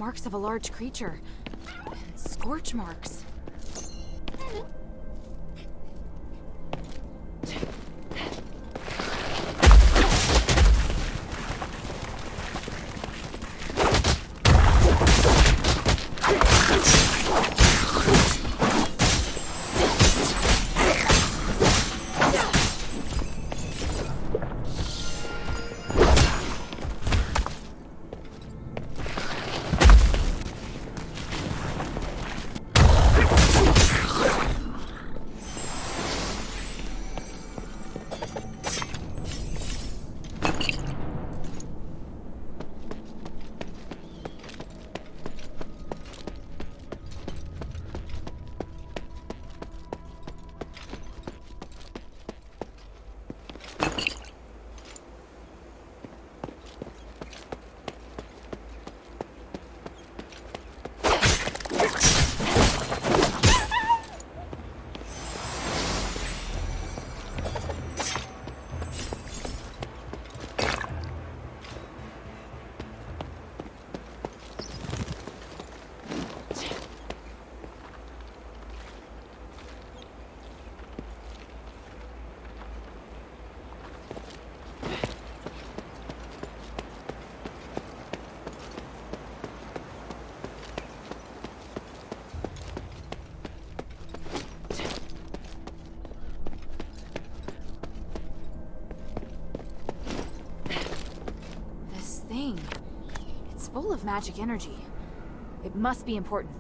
marks of a large creature. Scorch marks. It's full of magic energy. It must be important.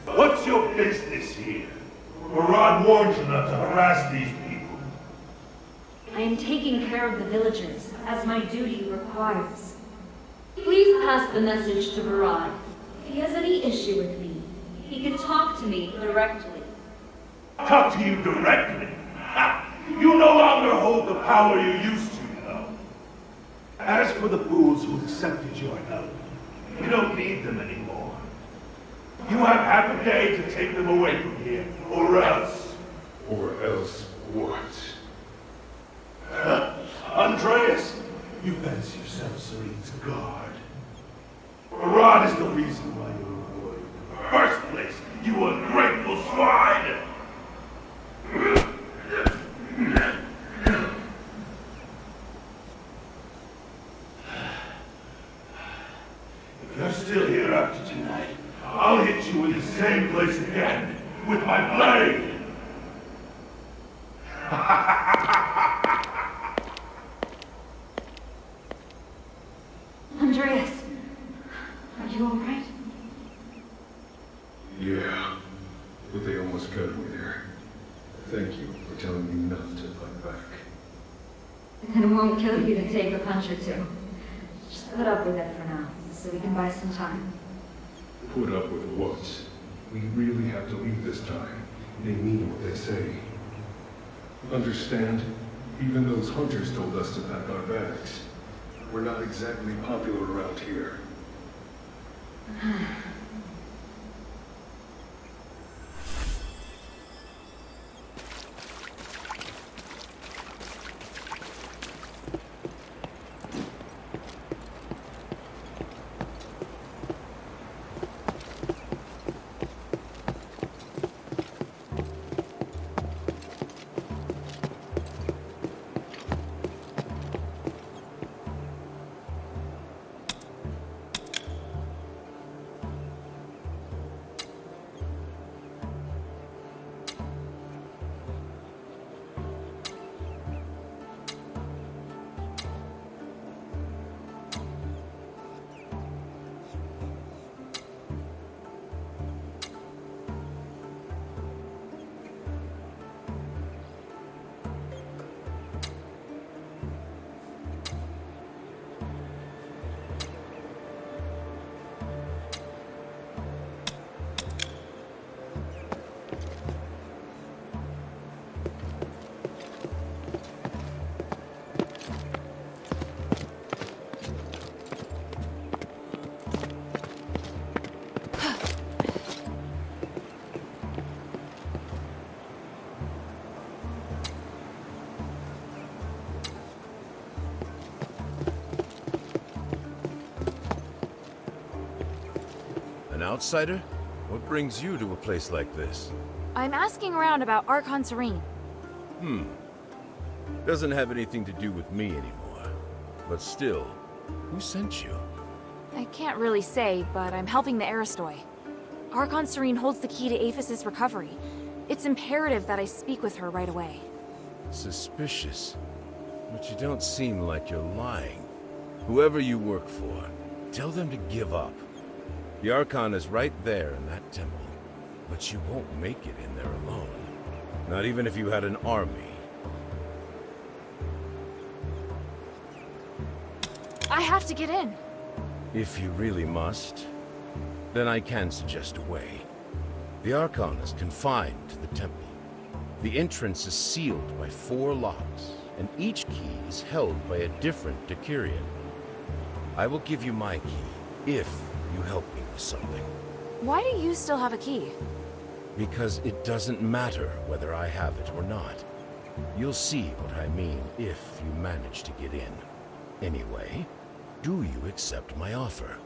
What's your business here? Murad warned you not to harass these people. I am taking care of the villagers, as my duty requires. Please pass the message to Murad. If he has any issue with me, he can talk to me directly. Talk to you directly? Ha! You no longer hold the power you used to, you know. As for the fools who accepted your help, you don't need them anymore. You have half a day to take them away from here, or else. Or else what? Andreas, you fancy yourself Serene's guard. Murad is the reason why you're employed in the first place, you ungrateful swine! If you're still here after tonight, I'll hit you in the same place again, with my blade! Andreas, are you alright? Yeah, but they almost got me there. Thank you for telling me not to fight back. It won't kill you to take a punch or two. Just put up with it for now, so we can buy some time. Put up with what? We really have to leave this time. They mean what they say. Understand? Even those hunters told us to pack our bags. We're not exactly popular around here. An outsider? What brings you to a place like this? I'm asking around about Archon Serene. Doesn't have anything to do with me anymore. But still, who sent you? I can't really say, but I'm helping the Aristoi. Archon Serene holds the key to Aphis' recovery. It's imperative that I speak with her right away. Suspicious. But you don't seem like you're lying. Whoever you work for, tell them to give up. The Archon is right there in that temple. But you won't make it in there alone. Not even if you had an army. I have to get in. If you really must, then I can suggest a way. The Archon is confined to the temple. The entrance is sealed by 4 locks, and each key is held by a different Decurion. I will give you my key, if you help me with something. Why do you still have a key? Because it doesn't matter whether I have it or not. You'll see what I mean if you manage to get in. Anyway, Do you accept my offer?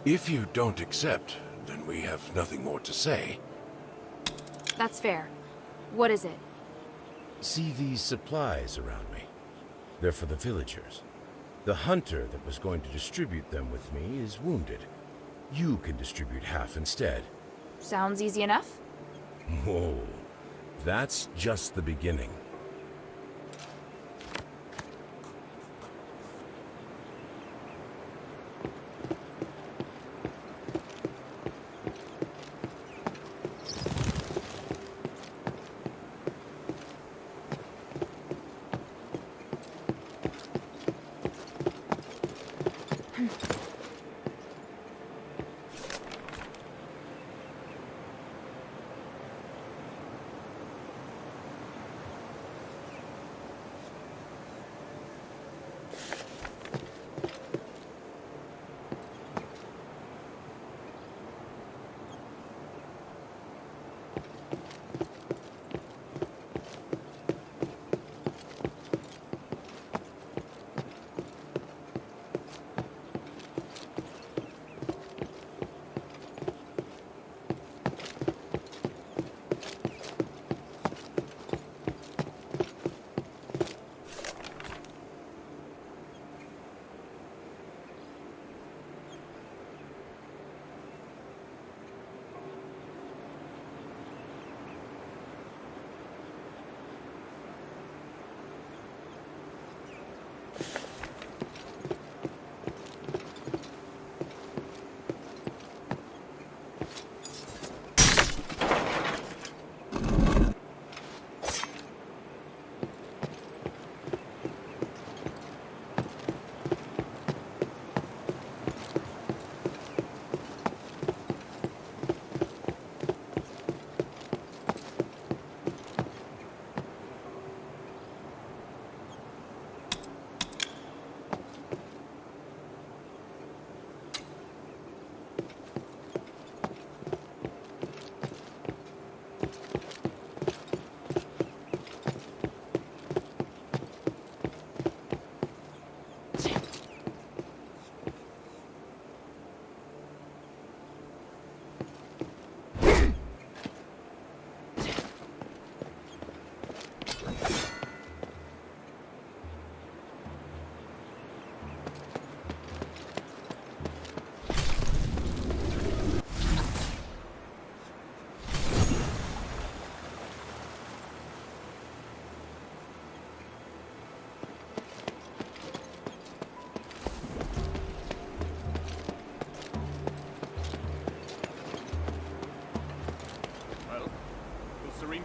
If you don't accept, then we have nothing more to say. That's fair. What is it? See these supplies around me? They're for the villagers. The hunter that was going to distribute them with me is wounded. You can distribute half instead. Sounds easy enough. Whoa, that's just the beginning.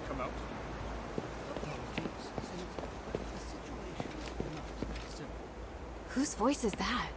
Come out. Whose voice is that?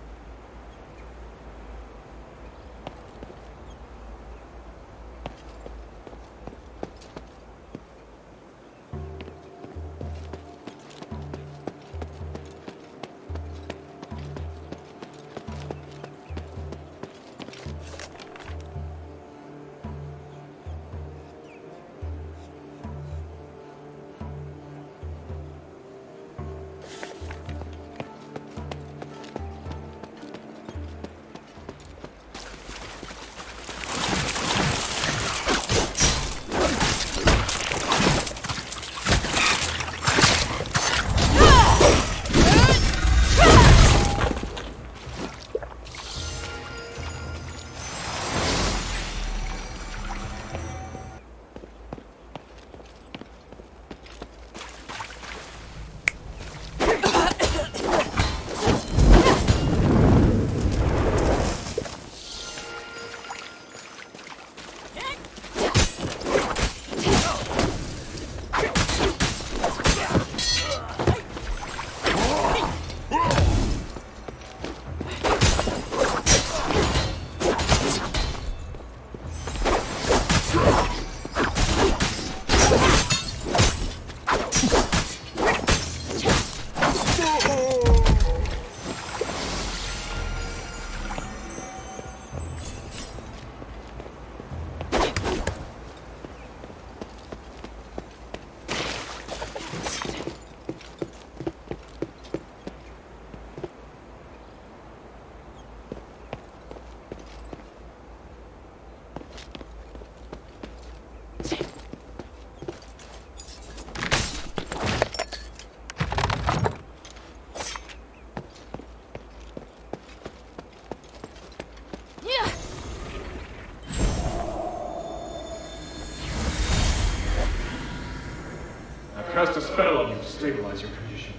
cast a spell on you to stabilize your condition.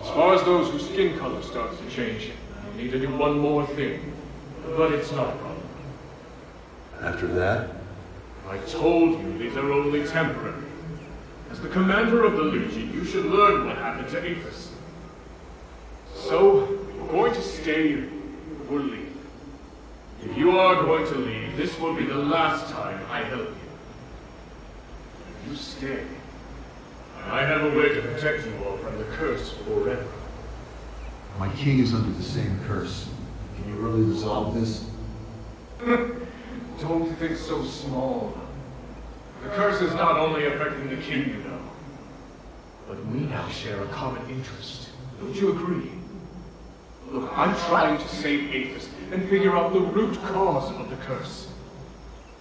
As far as those whose skin color starts to change, you need to do one more thing. But it's not a problem. After that? I told you these are only temporary. As the commander of the Legion, you should learn what happened to Aphis. So, you're going to stay or leave. If you are going to leave, this will be the last time I help you. If you stay, I have a way to protect you all from the curse forever. My king is under the same curse. Can you really resolve this? Don't think so small. The curse is not only affecting the king, you know, but we now share a common interest. Don't you agree? Look, I'm trying to save Aphis and figure out the root cause of the curse.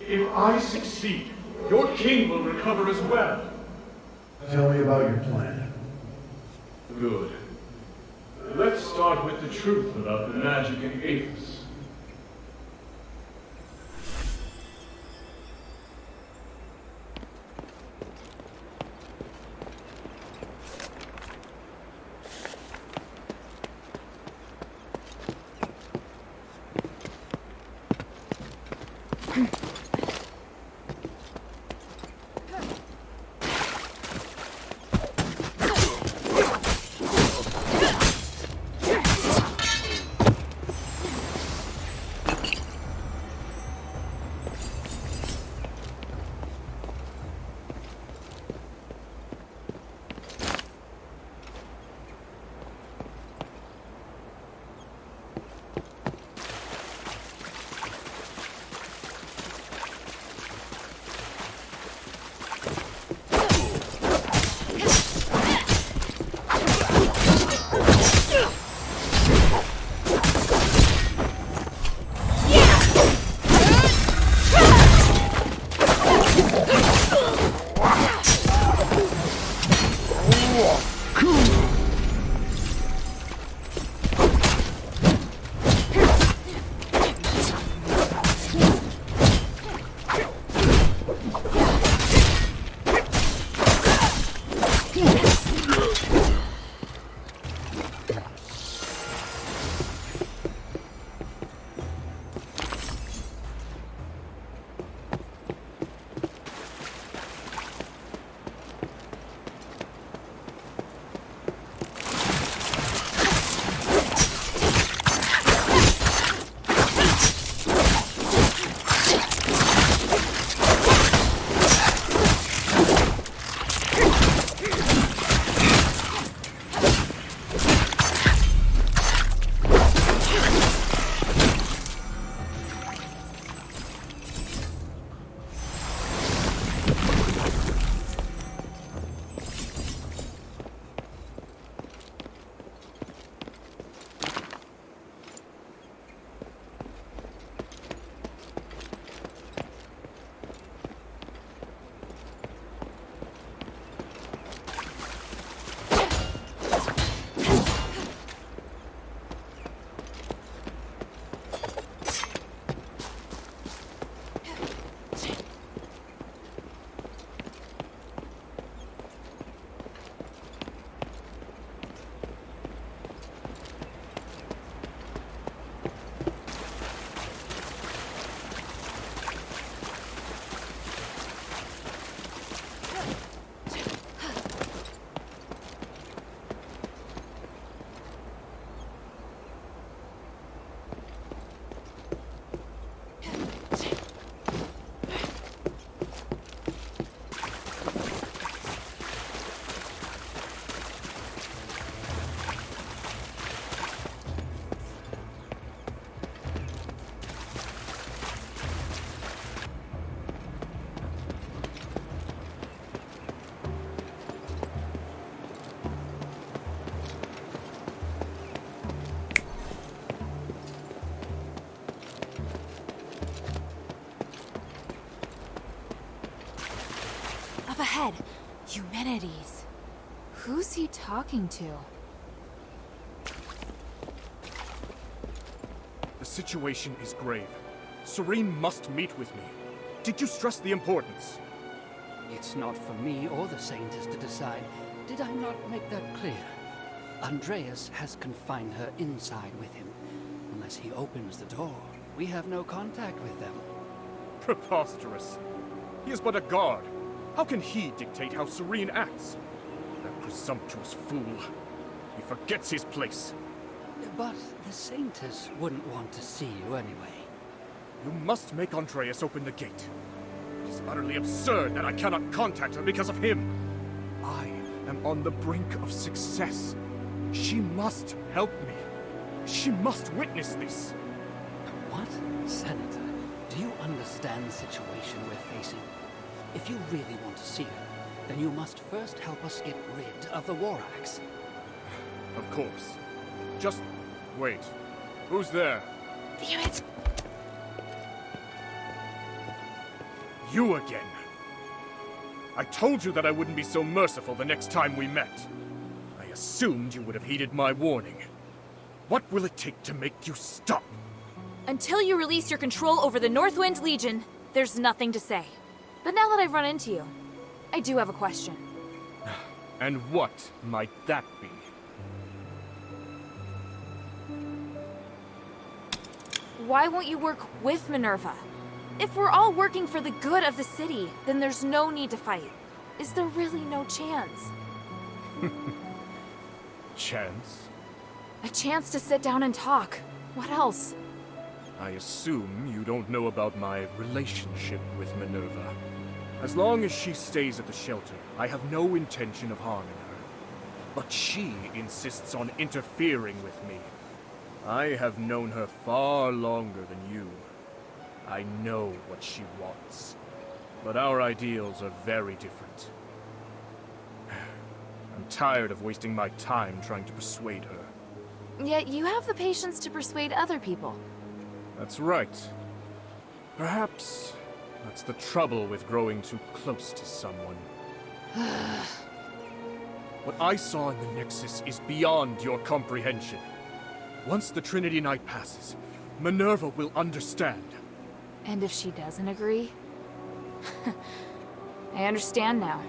If I succeed, your king will recover as well. Tell me about your plan. Good. Let's start with the truth about the magic in Aphis. Ahead, Eumenides. Who's he talking to? The situation is grave. Serene must meet with me. Did you stress the importance? It's not for me or the Saintess to decide. Did I not make that clear? Andreas has confined her inside with him. Unless he opens the door, we have no contact with them. Preposterous. He is but a guard. How can he dictate how Serene acts? That presumptuous fool. He forgets his place. But the Saintess wouldn't want to see you anyway. You must make Andreas open the gate. It is utterly absurd that I cannot contact her because of him. I am on the brink of success. She must help me. She must witness this. What? Senator, do you understand the situation we're facing? If you really want to see her, then you must first help us get rid of the War Axe. Of course. Just wait. Who's there? Damn it! You again. I told you that I wouldn't be so merciful the next time we met. I assumed you would have heeded my warning. What will it take to make you stop? Until you release your control over the Northwind Legion, there's nothing to say. But now that I've run into you, I do have a question. And what might that be? Why won't you work with Minerva? If we're all working for the good of the city, then there's no need to fight. Is there really no chance? Chance? A chance to sit down and talk. What else? I assume you don't know about my relationship with Minerva. As long as she stays at the shelter, I have no intention of harming her. But she insists on interfering with me. I have known her far longer than you. I know what she wants. But our ideals are very different. I'm tired of wasting my time trying to persuade her. Yet you have the patience to persuade other people. That's right. Perhaps that's the trouble with growing too close to someone. What I saw in the Nexus is beyond your comprehension. Once the Trinity Night passes, Minerva will understand. And if she doesn't agree? I understand now.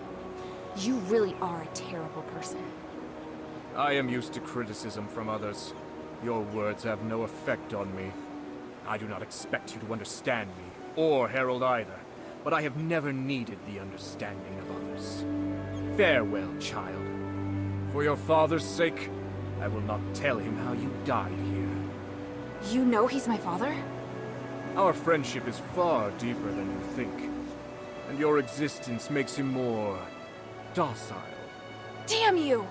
You really are a terrible person. I am used to criticism from others. Your words have no effect on me. I do not expect you to understand me, or Harold either, but I have never needed the understanding of others. Farewell, child. For your father's sake, I will not tell him how you died here. You know he's my father? Our friendship is far deeper than you think, and your existence makes him more docile. Damn you!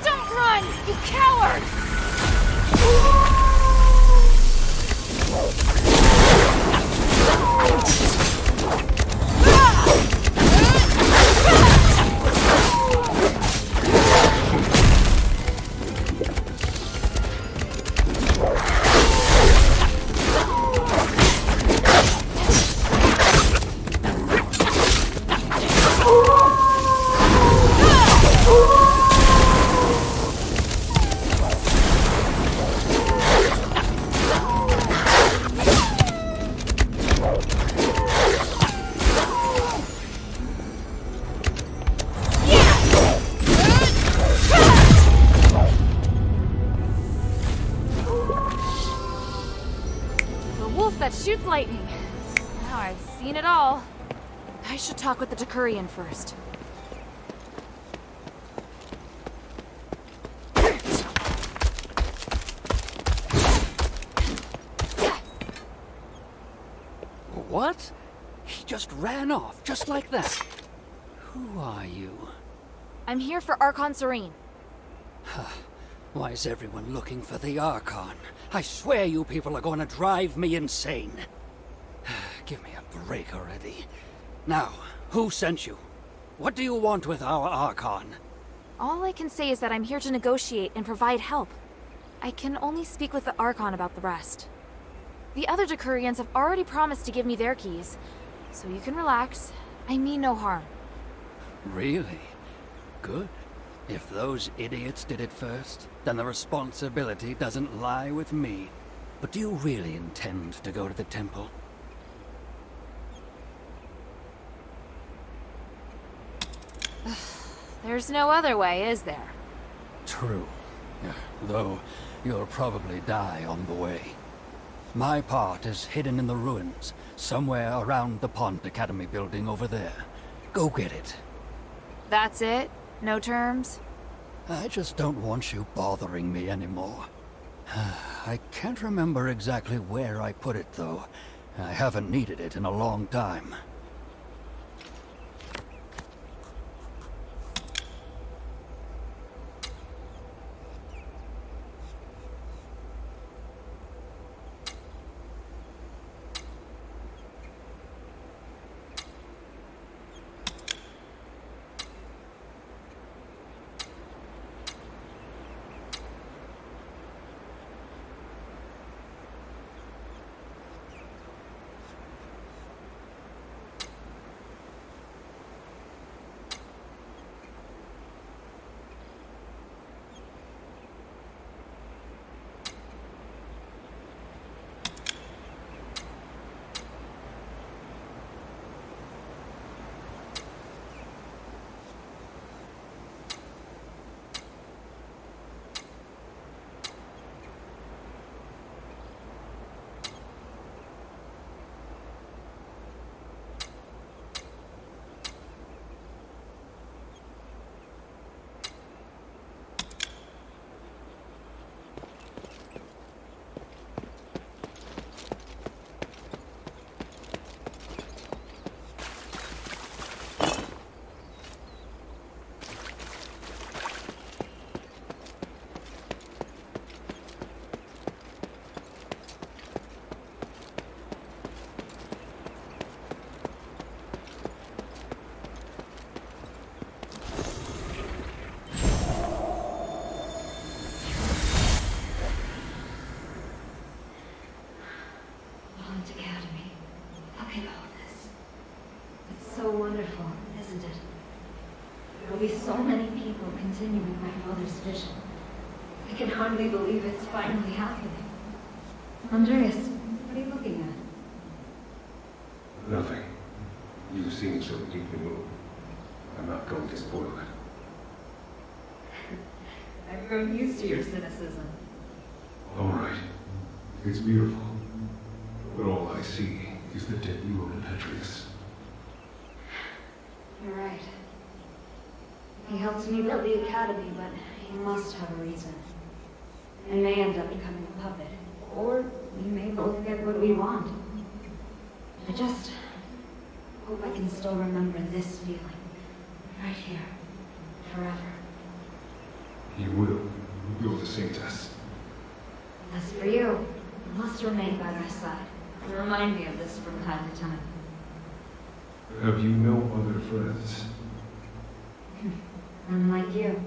Don't run, you coward! That shoots lightning. Now I've seen it all. I should talk with the Decurion first. What? He just ran off, just like that. Who are you? I'm here for Archon Serene. Why is everyone looking for the Archon? I swear you people are going to drive me insane. Give me a break already. Now, who sent you? What do you want with our Archon? All I can say is that I'm here to negotiate and provide help. I can only speak with the Archon about the rest. The other Decurions have already promised to give me their keys, so you can relax. I mean no harm. Really? Good. If those idiots did it first, then the responsibility doesn't lie with me. But do you really intend to go to the temple? There's no other way, is there? True. Though you'll probably die on the way. My part is hidden in the ruins, somewhere around the Pond Academy building over there. Go get it. That's it? No terms? I just don't want you bothering me anymore. I can't remember exactly where I put it, though. I haven't needed it in a long time. Wonderful, isn't it? There will be so many people continuing my father's vision. I can hardly believe it's finally happening. Andreas, what are you looking at? Nothing. You seem so deeply moved. I'm not going to spoil it. I've grown used to your cynicism. All right. It's beautiful. But all I see is the dead you owed Petrius. You're right. He helped me build the academy, but he must have a reason. I may end up becoming a puppet, or we may both get what we want. I just hope I can still remember this feeling. Right here. Forever. You will. You're the Saintess. As for you, you must remain by my side. And remind me of this from time to time. Have you no other friends? Unlike you.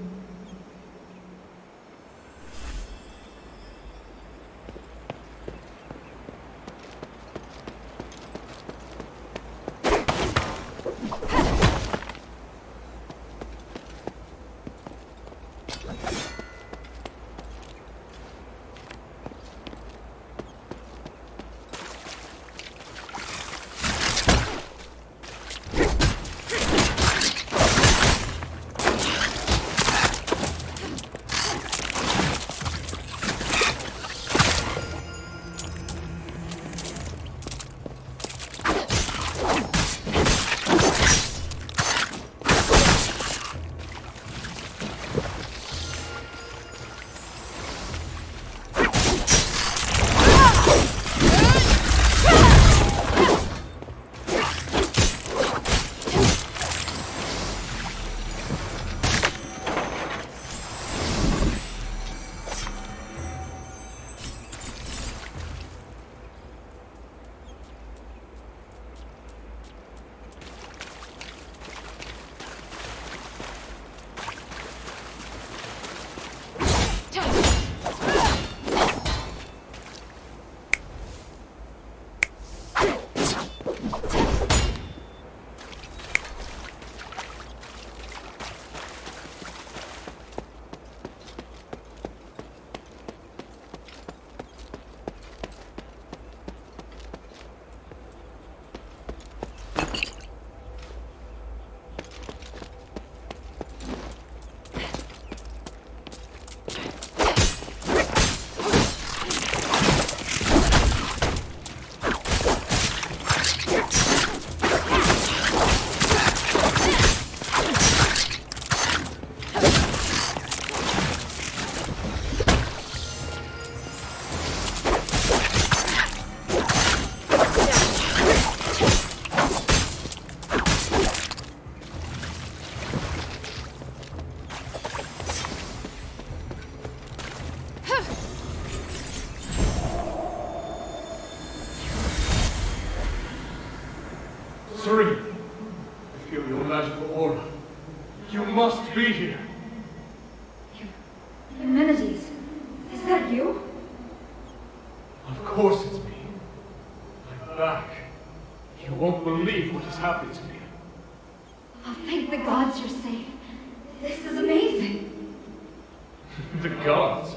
the gods.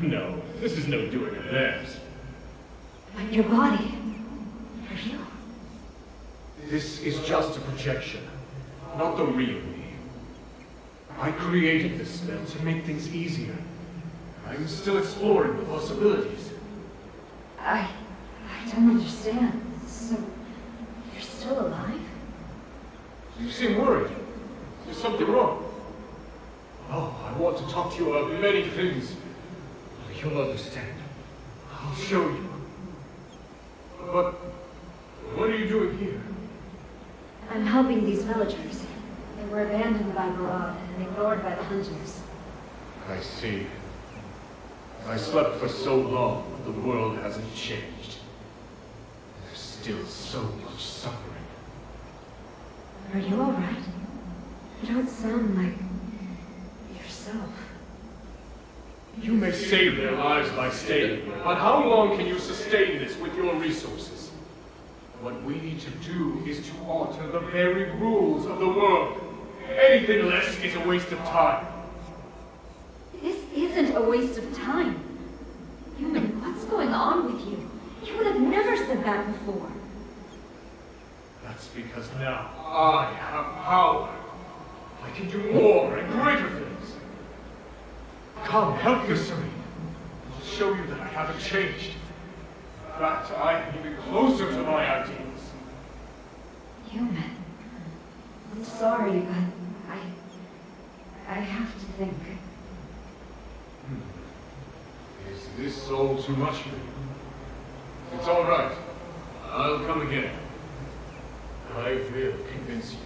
No, this is no doing of theirs. But your body... For you? This is just a projection, not the real me. I created this spell to make things easier. I'm still exploring the possibilities. I don't understand. So, you're still alive? You seem worried. Is something wrong? Oh, I want to talk to you about many things. You'll understand. I'll show you. But what are you doing here? I'm helping these villagers. They were abandoned by Barad and ignored by the hunters. I see. I slept for so long, but the world hasn't changed. There's still so much suffering. Are you alright? You don't sound like... yourself. You may save their lives by staying here, but how long can you sustain this with your resources? What we need to do is to alter the very rules of the world. Anything less is a waste of time. This isn't a waste of time. Human, what's going on with you? You would have never said that before. That's because now I have power. I can do more and greater things. Come, help me, Serene. I'll show you that I haven't changed. In fact, I am even closer to my ideals. Human. I'm sorry, but I have to think. Is this all too much for you? It's all right. I'll come again. I will convince you.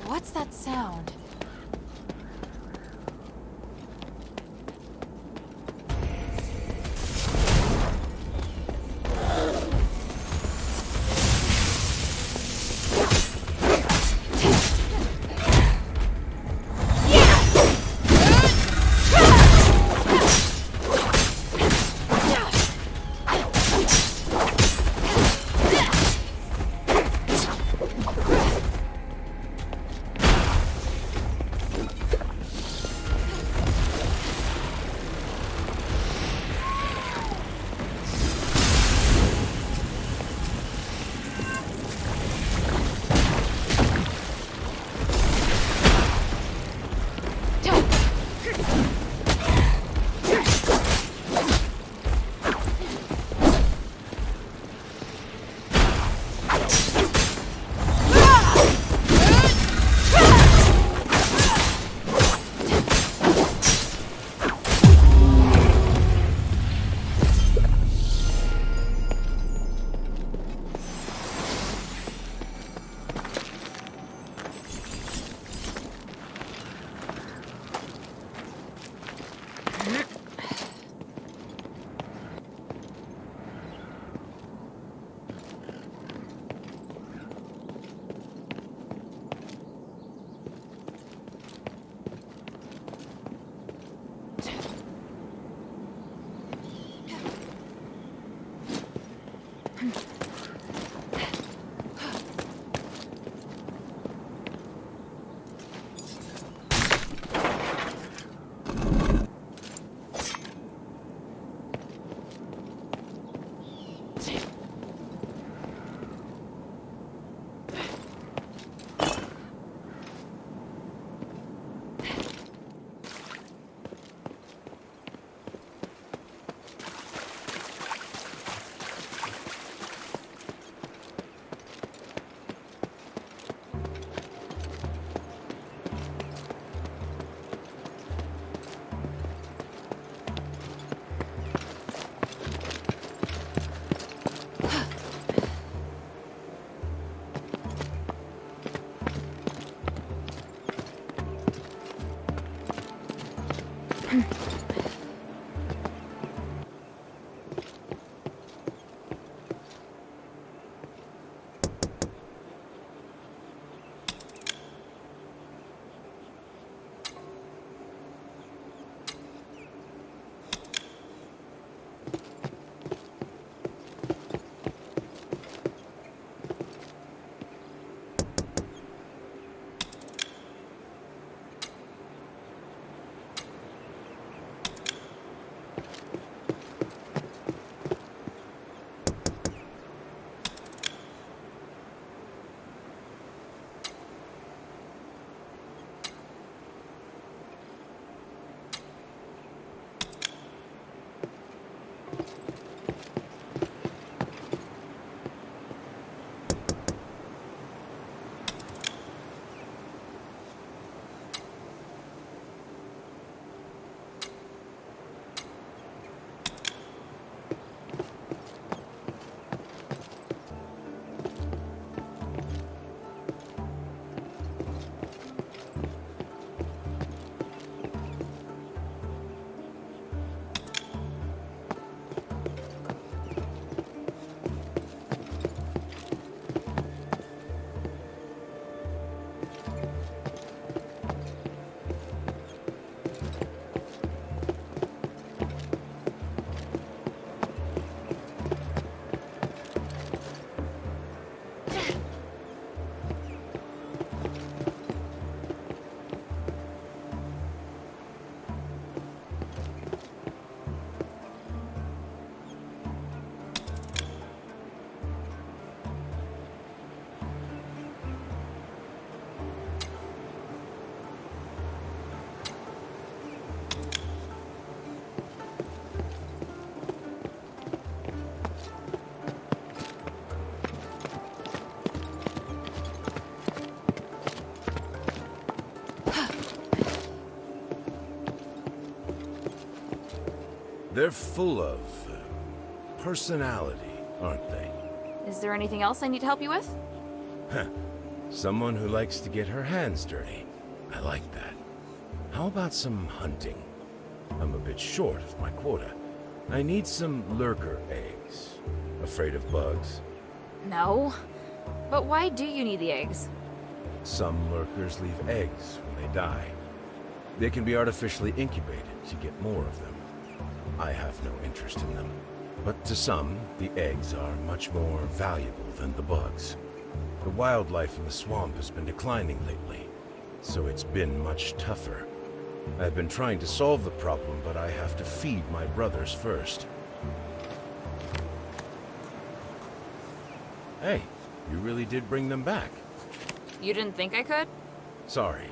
What's that sound? They're full of personality, aren't they? Is there anything else I need to help you with? Heh. Someone who likes to get her hands dirty. I like that. How about some hunting? I'm a bit short of my quota. I need some lurker eggs. Afraid of bugs? No. But why do you need the eggs? Some lurkers leave eggs when they die. They can be artificially incubated to get more of them. I have no interest in them. But to some, the eggs are much more valuable than the bugs. The wildlife in the swamp has been declining lately, so it's been much tougher. I've been trying to solve the problem, but I have to feed my brothers first. Hey, you really did bring them back. You didn't think I could? Sorry.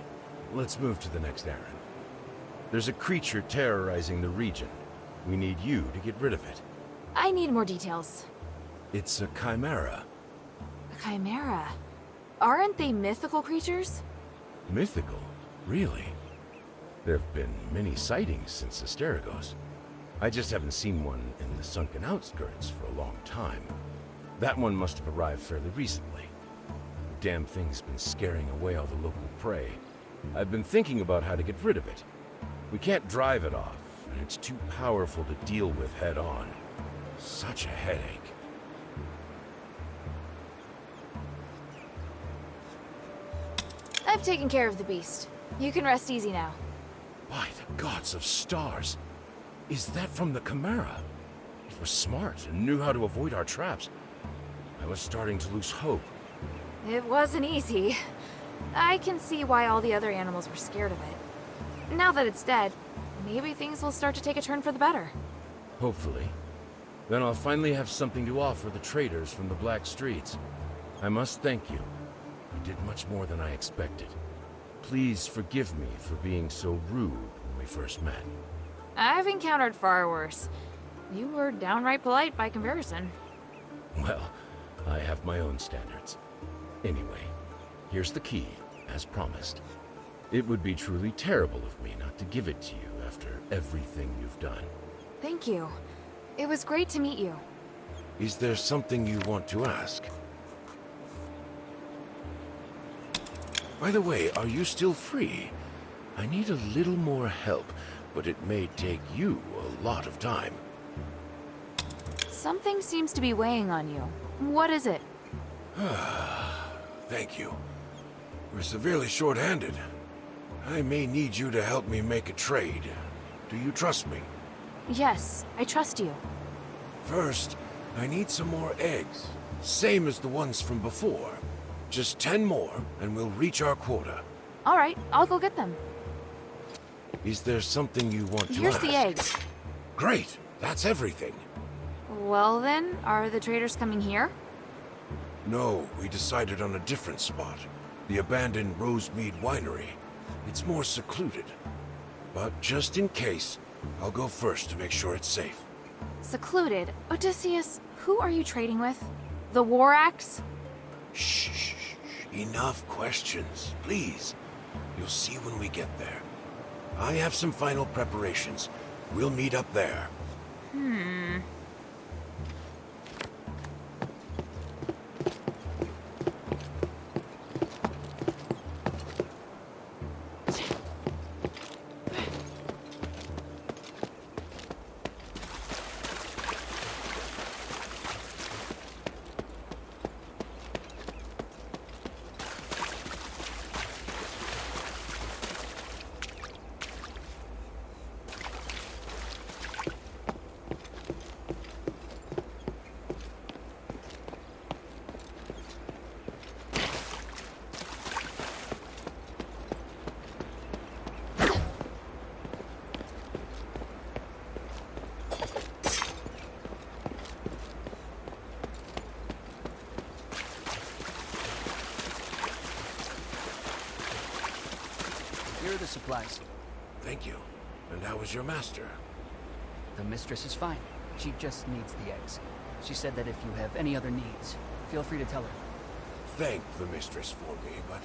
Let's move to the next errand. There's a creature terrorizing the region. We need you to get rid of it. I need more details. It's a chimera. A chimera? Aren't they mythical creatures? Mythical? Really? There have been many sightings since Asterigos. I just haven't seen one in the Sunken Outskirts for a long time. That one must have arrived fairly recently. The damn thing's been scaring away all the local prey. I've been thinking about how to get rid of it. We can't drive it off, and it's too powerful to deal with head-on. Such a headache. I've taken care of the beast. You can rest easy now. By the gods of stars! Is that from the Chimera? It was smart and knew how to avoid our traps. I was starting to lose hope. It wasn't easy. I can see why all the other animals were scared of it. Now that it's dead, maybe things will start to take a turn for the better. Hopefully. Then I'll finally have something to offer the traders from the Black Streets. I must thank you. You did much more than I expected. Please forgive me for being so rude when we first met. I've encountered far worse. You were downright polite by comparison. Well, I have my own standards. Anyway, here's the key, as promised. It would be truly terrible of me not to give it to you after everything you've done. Thank you. It was great to meet you. Is there something you want to ask? By the way, are you still free? I need a little more help. but it may take you a lot of time. Something seems to be weighing on you. What is it? Thank you. We're severely short-handed. I may need you to help me make a trade. Do you trust me? Yes, I trust you. First, I need some more eggs. Same as the ones from before. Just 10 more, and we'll reach our quota. All right, I'll go get them. Is there something you want to Here's ask? the eggs. Great, that's everything. Well then, are the traders coming here? No, we decided on a different spot. The abandoned Rosemead Winery. It's more secluded. But just in case, I'll go first to make sure it's safe. Secluded? Odysseus, who are you trading with? The War Axe? Shh, shh, shh. Enough questions, please. You'll see when we get there. I have some final preparations. We'll meet up there. Here are the supplies. Thank you. And how is your master? The mistress is fine. She just needs the eggs. She said that if you have any other needs, feel free to tell her. Thank the mistress for me, but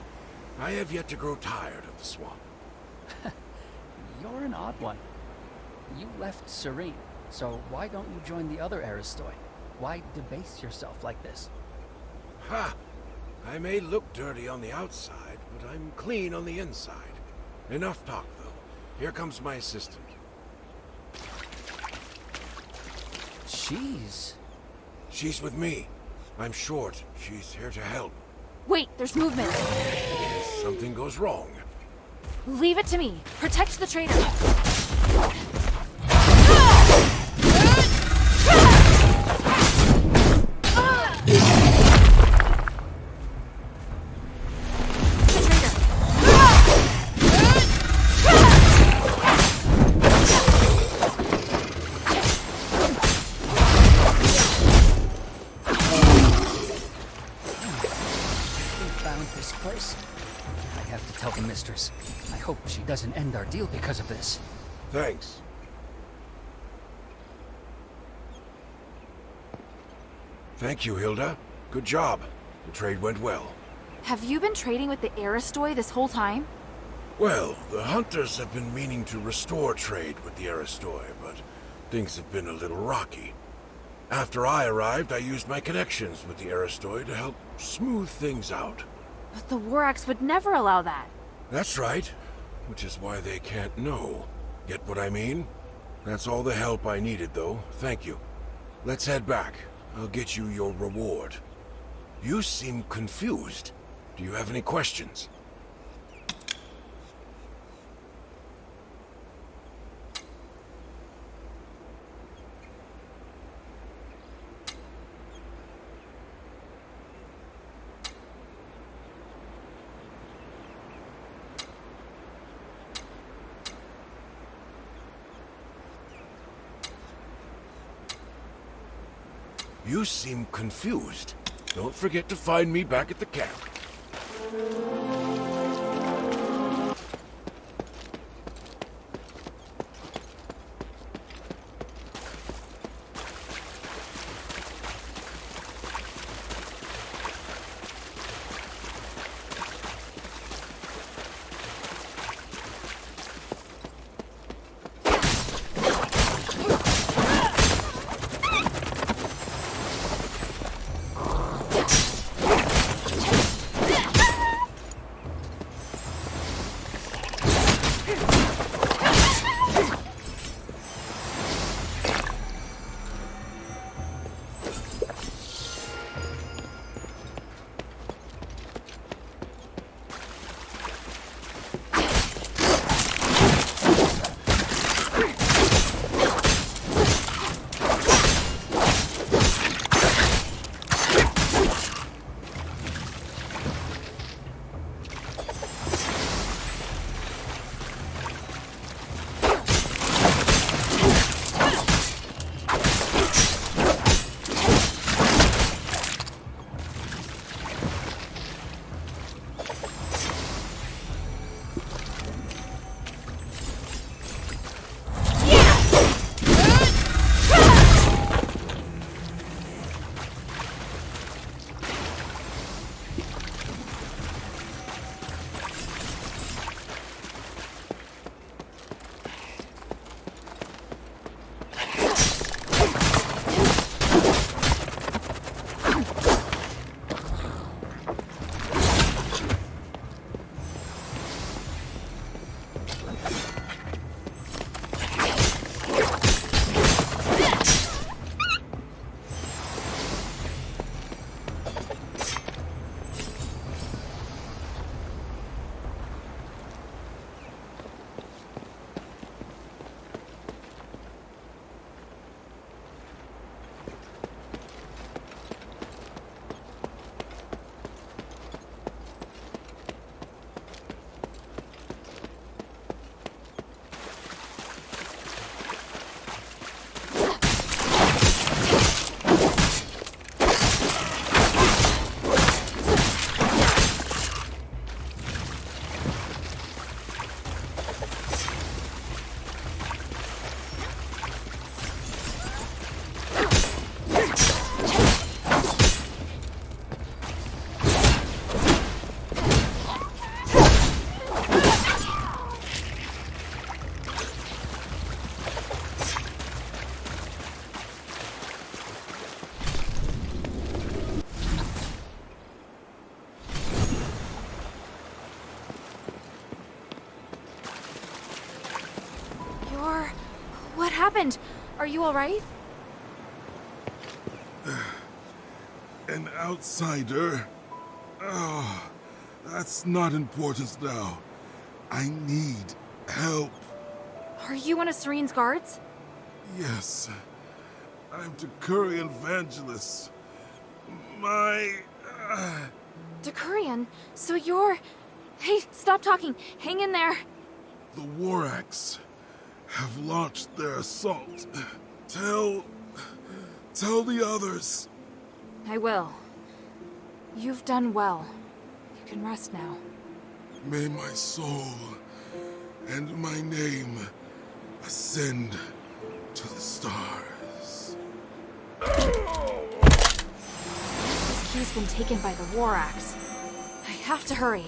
I have yet to grow tired of the swamp. You're an odd one. You left Serene, so why don't you join the other Aristoi? Why debase yourself like this? Ha! I may look dirty on the outside, but I'm clean on the inside. Enough talk, though. Here comes my assistant. She's with me. I'm short. She's here to help. Wait, there's movement. If something goes wrong. Leave it to me. Protect the traitor. I hope she doesn't end our deal because of this. Thanks. Thank you, Hilda. Good job. The trade went well. Have you been trading with the Aristoi this whole time? Well, the hunters have been meaning to restore trade with the Aristoi, but things have been a little rocky. After I arrived, I used my connections with the Aristoi to help smooth things out. But the War Axe would never allow that. That's right, which is why they can't know. Get what I mean? That's all the help I needed, though. Thank you. Let's head back. I'll get you your reward. You seem confused. Do you have any questions? You seem confused. Don't forget to find me back at the camp. What happened? Are you alright? An outsider? Oh, that's not important now. I need help. Are you one of Serene's guards? Yes. I'm Decurion Vangelis. My... Decurion? So you're... Hey, stop talking. Hang in there. The Warax have launched their assault. Tell the others. I will. You've done well. You can rest now. May my soul and my name ascend to the stars. This key's been taken by the Warax. I have to hurry.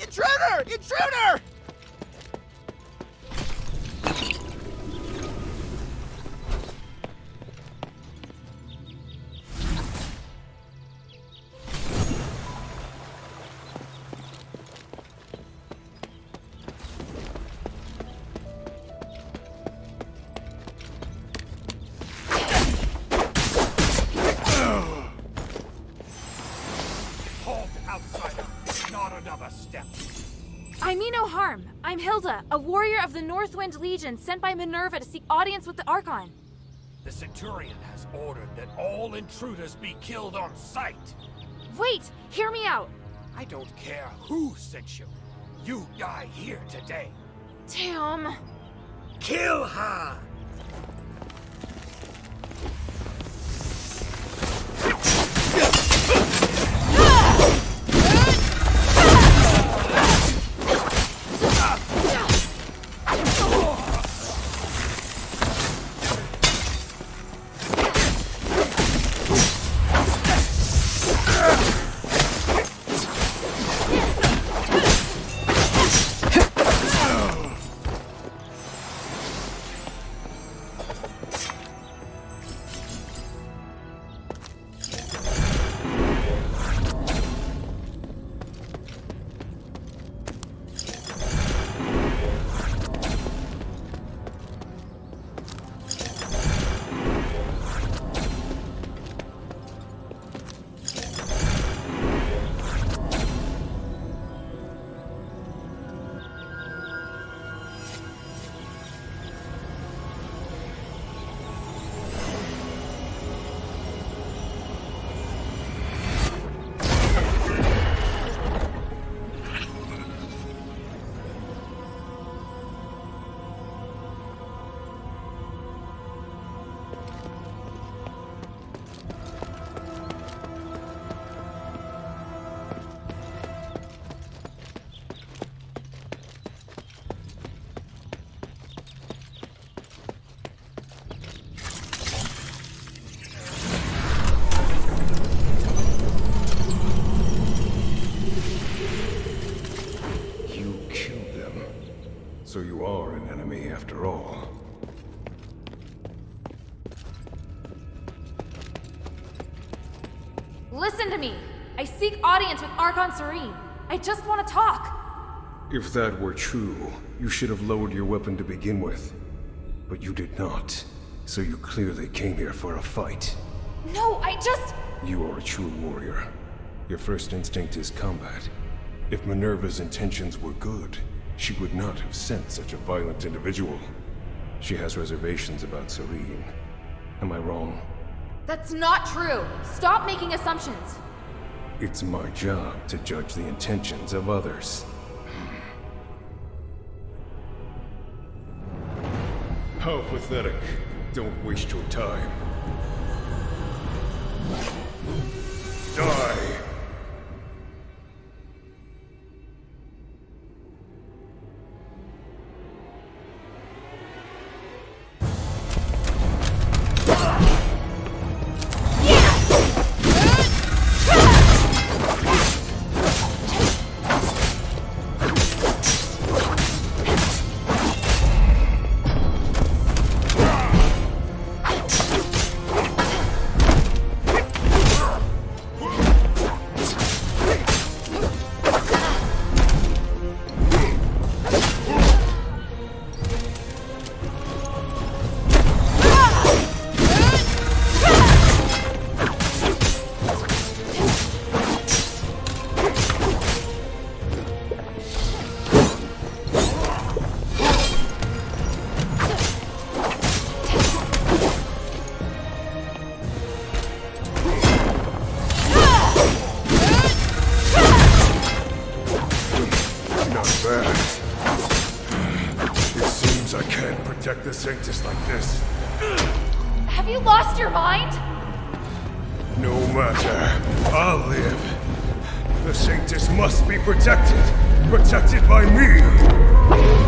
Intruder! Intruder! I mean no harm. I'm Hilda, a warrior of the Northwind Legion sent by Minerva to seek audience with the Archon. The Centurion has ordered that all intruders be killed on sight. Wait! Hear me out! I don't care who sent you. You die here today. Damn. Kill her! So you are an enemy after all. Listen to me! I seek audience with Archon Serene. I just want to talk. If that were true, you should have lowered your weapon to begin with. But you did not. So you clearly came here for a fight. No, I just... You are a true warrior. Your first instinct is combat. If Minerva's intentions were good, she would not have sent such a violent individual. She has reservations about Serene. Am I wrong? That's not true. Stop making assumptions. It's my job to judge the intentions of others. How pathetic. Don't waste your time. Die! The Saintess like this. Have you lost your mind? No matter. I'll live. The Saintess must be protected. Protected by me.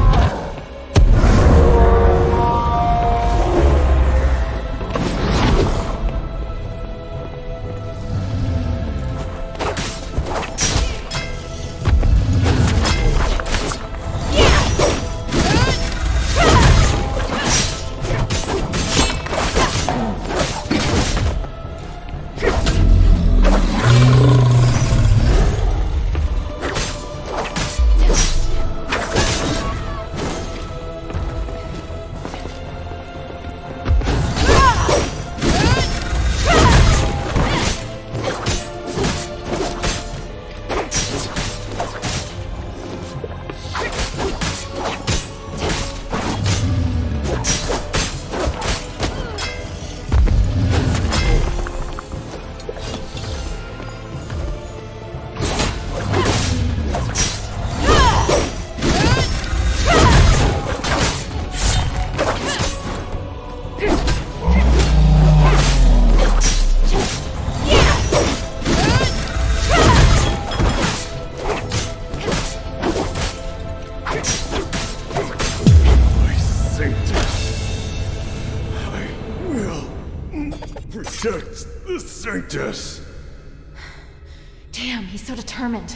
Damn, he's so determined.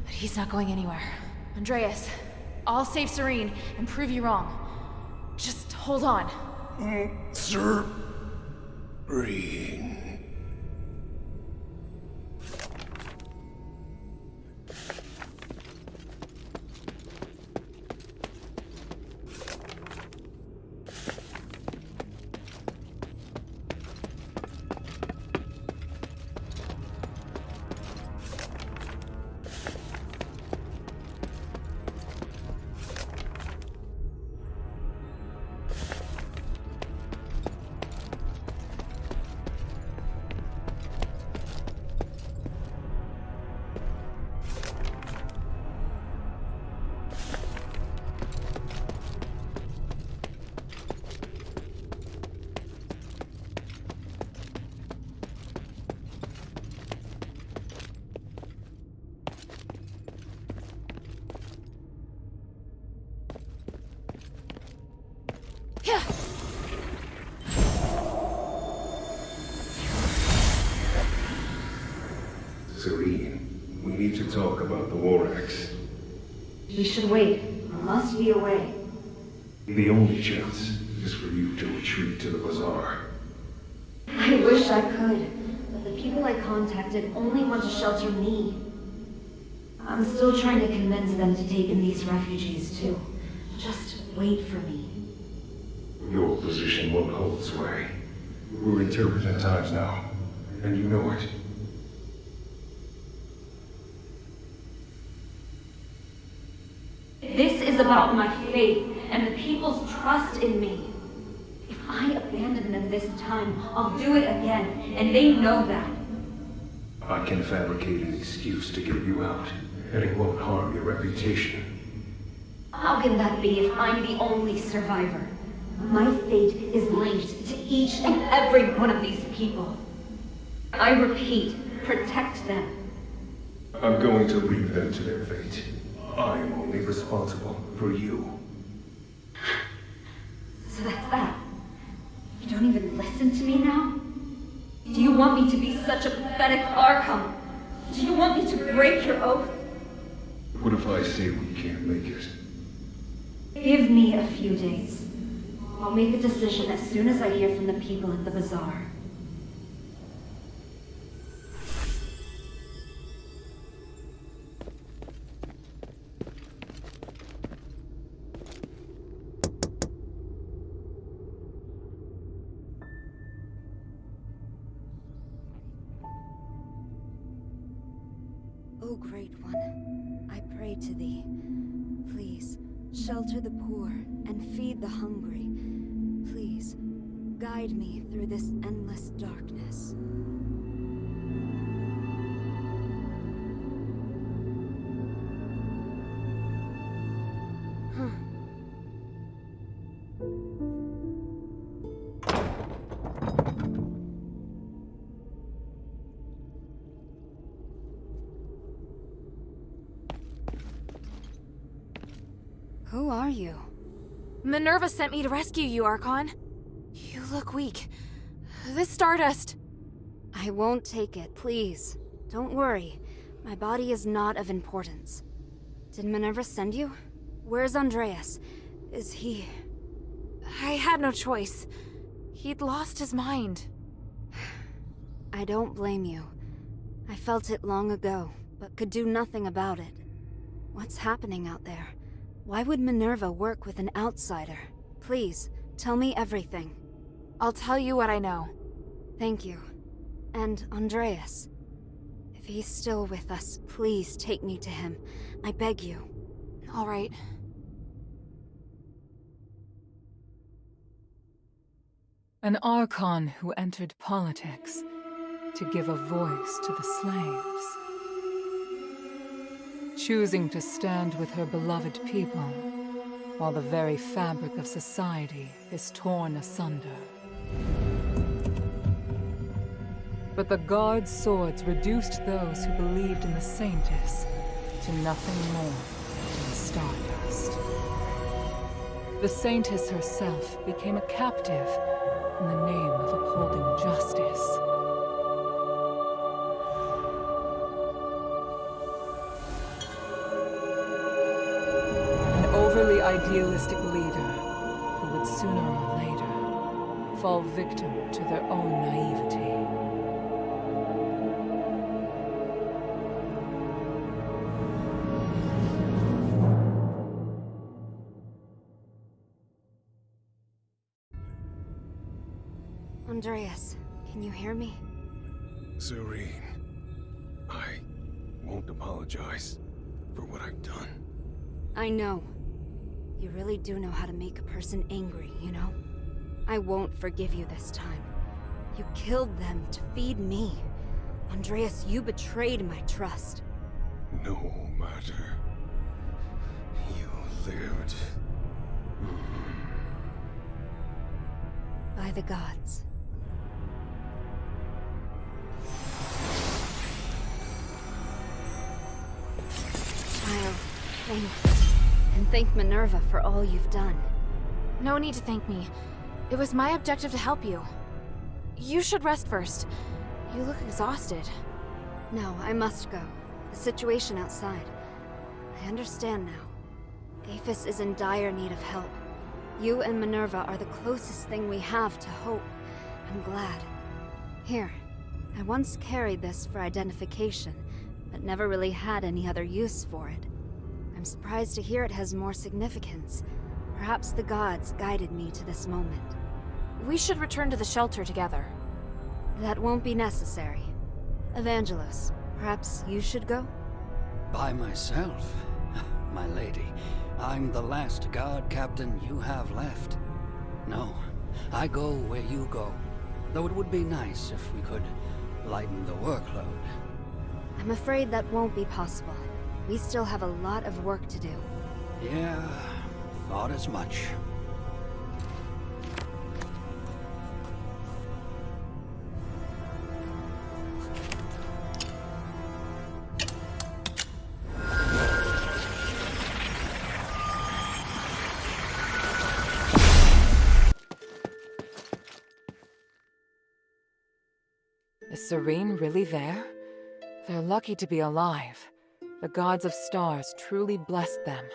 But he's not going anywhere. Andreas, I'll save Serene and prove you wrong. Just hold on. Serene. Serene, we need to talk about the war axe. We should wait. I must be away. The only chance is for you to retreat to the bazaar. I wish I could, but the people I contacted only want to shelter me. I'm still trying to convince them to take in these refugees too. Just wait for me. Your position won't hold sway. We're in turbulent times now, and you know it. This is about my faith and the people's trust in me. If I abandon them this time, I'll do it again, and they know that. I can fabricate an excuse to get you out, and it won't harm your reputation. How can that be if I'm the only survivor? My fate is linked to each and every one of these people. I repeat, protect them. I'm going to leave them to their fate. I'm only responsible for you. So that's that. You don't even listen to me now? Do you want me to be such a pathetic Archon? Do you want me to break your oath? What if I say we can't make it? Give me a few days. I'll make a decision as soon as I hear from the people at the bazaar. O Great One, I pray to thee. Please, shelter the poor and feed the hungry. Please, guide me through this endless darkness. Who are you? Minerva sent me to rescue you, Archon. You look weak. This stardust... I won't take it, please. Don't worry. My body is not of importance. Did Minerva send you? Where's Andreas? Is he... I had no choice. He'd lost his mind. I don't blame you. I felt it long ago, but could do nothing about it. What's happening out there? Why would Minerva work with an outsider? Please, tell me everything. I'll tell you what I know. Thank you. And Andreas. If he's still with us, please take me to him. I beg you. All right. An Archon who entered politics to give a voice to the slaves. Choosing to stand with her beloved people, while the very fabric of society is torn asunder. But the Guard's swords reduced those who believed in the Saintess to nothing more than stardust. The Saintess herself became a captive in the name of upholding justice. idealistic leader who would sooner or later fall victim to their own naivety. Andreas, can you hear me? Serene, I won't apologize for what I've done. I know. You really do know how to make a person angry, you know? I won't forgive you this time. You killed them to feed me. Andreas, you betrayed my trust. No matter. You lived. By the gods. Child, thanks. And thank Minerva for all you've done. No need to thank me. It was my objective to help you. You should rest first. You look exhausted. No, I must go. The situation outside. I understand now. Aphis is in dire need of help. You and Minerva are the closest thing we have to hope. I'm glad. Here, I once carried this for identification, but never really had any other use for it. I'm surprised to hear it has more significance. Perhaps the gods guided me to this moment. We should return to the shelter together. That won't be necessary. Evangelos, perhaps you should go? By myself? My lady, I'm the last guard captain you have left. No, I go where you go. Though it would be nice if we could lighten the workload. I'm afraid that won't be possible. We still have a lot of work to do. Yeah, thought as much. Is Serene really there? They're lucky to be alive. The gods of stars truly blessed them.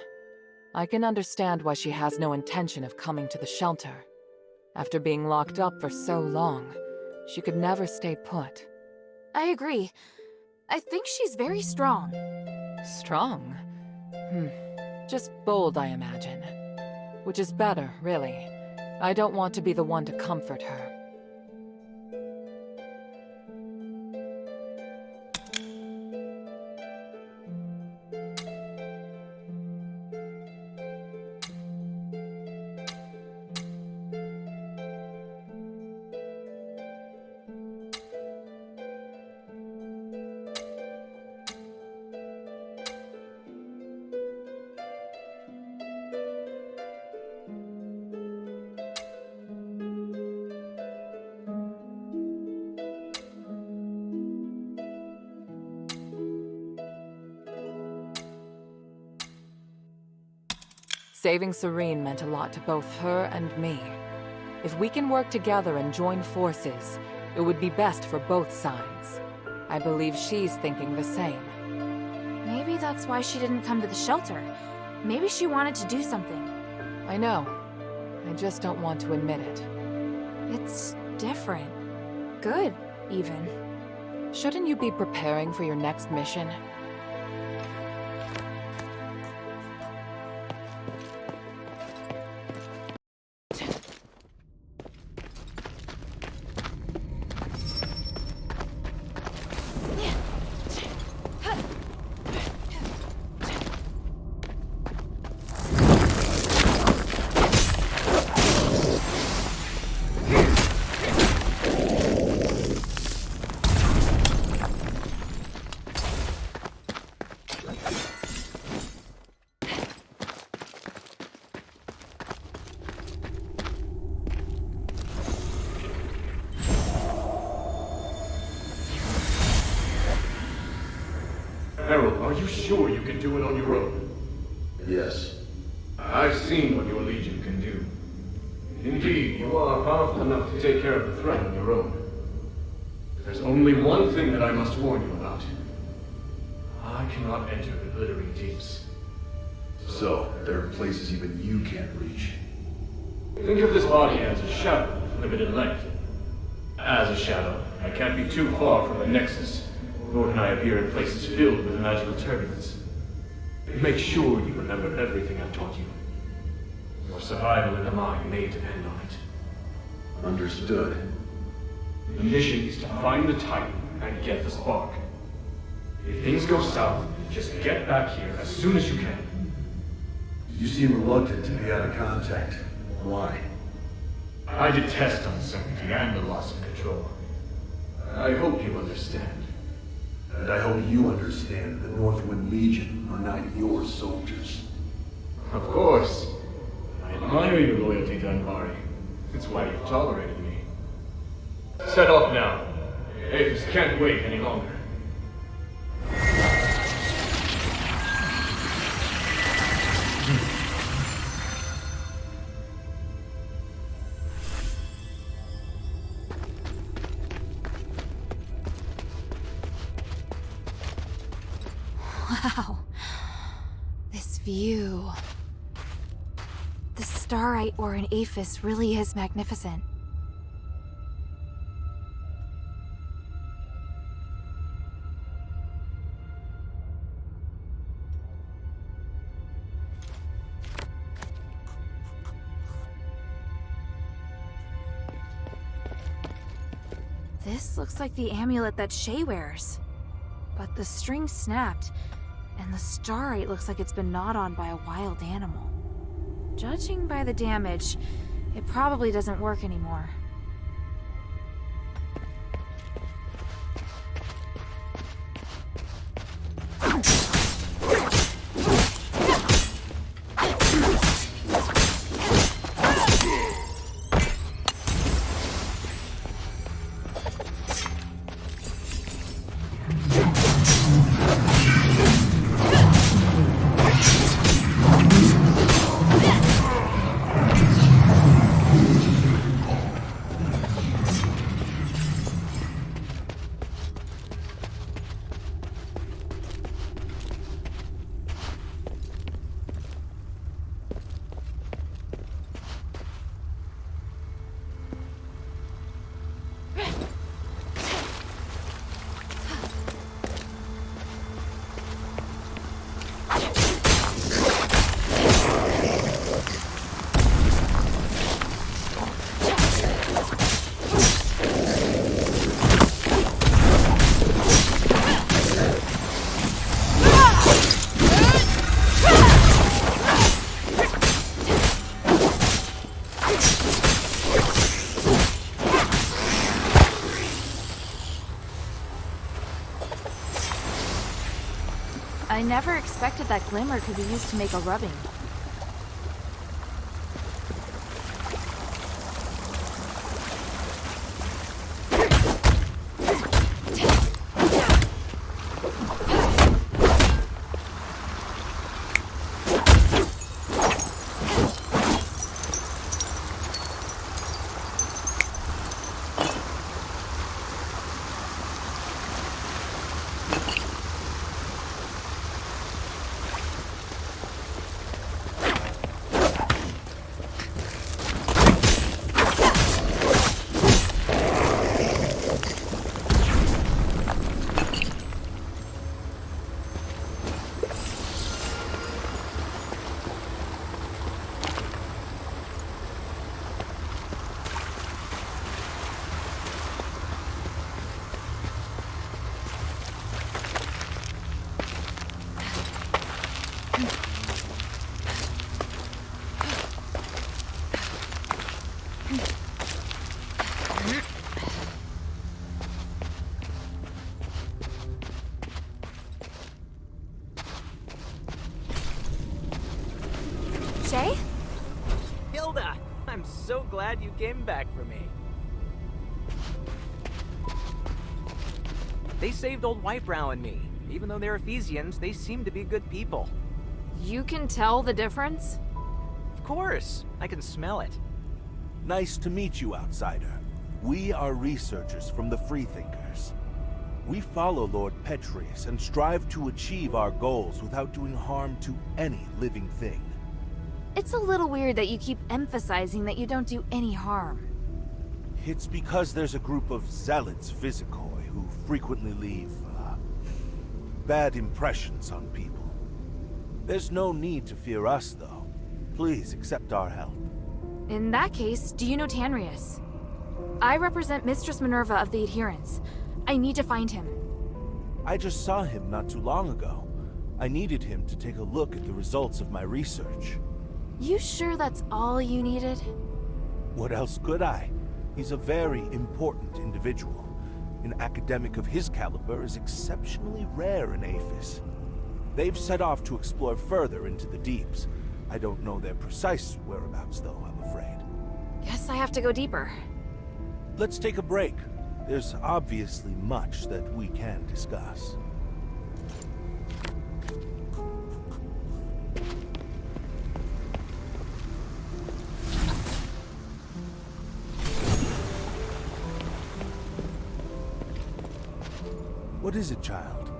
I can understand why she has no intention of coming to the shelter. After being locked up for so long, she could never stay put. I agree. I think she's very strong. Strong? Just bold, I imagine. Which is better, really. I don't want to be the one to comfort her. Saving Serene meant a lot to both her and me. If we can work together and join forces, it would be best for both sides. I believe she's thinking the same. Maybe that's why she didn't come to the shelter. Maybe she wanted to do something. I know. I just don't want to admit it. It's different. Good, even. Shouldn't you be preparing for your next mission? Harold, are you sure you can do it on your own? Yes. I've seen what your legion can do. Indeed, you are powerful enough to take care of the threat on your own. There's only one thing that I must warn you about. I cannot enter the glittering deeps. So, there are places even you can't reach. Think of this body as a shadow of limited length. As a shadow, I can't be too far from the Nexus, nor can I appear in places filled with magical turbulence. Make sure you remember everything I've taught you. Your survival in the mine may depend on it. Understood. The mission is to find the Titan and get the spark. If things go south, just get back here as soon as you can. You seem reluctant to be out of contact. Why? I detest uncertainty and the loss of control. I hope you understand. And I hope you understand the Northwind Legion are not your soldiers. Of course. I admire your loyalty to Anvari. It's why you've tolerated me. Set off now. Aphis can't wait any longer. Wow. This view. The starite ore in Aphis really is magnificent. This looks like the amulet that Shay wears. But the string snapped, and the starite looks like it's been gnawed on by a wild animal. Judging by the damage, it probably doesn't work anymore. I never expected that glimmer could be used to make a rubbing. Shay? Hilda! I'm so glad you came back for me. They saved old Whitebrow and me. Even though they're Ephesians, they seem to be good people. You can tell the difference? Of course. I can smell it. Nice to meet you, outsider. We are researchers from the Freethinkers. We follow Lord Petrius and strive to achieve our goals without doing harm to any living thing. It's a little weird that you keep emphasizing that you don't do any harm. It's because there's a group of zealots Vizikoi who frequently leave, bad impressions on people. There's no need to fear us, though. Please accept our help. In that case, do you know Tanrius? I represent Mistress Minerva of the Adherents. I need to find him. I just saw him not too long ago. I needed him to take a look at the results of my research. You sure that's all you needed? What else could I? He's a very important individual. An academic of his caliber is exceptionally rare in Aphis. They've set off to explore further into the deeps. I don't know their precise whereabouts, though, I'm afraid. Guess I have to go deeper. Let's take a break. There's obviously much that we can discuss. What is it, child?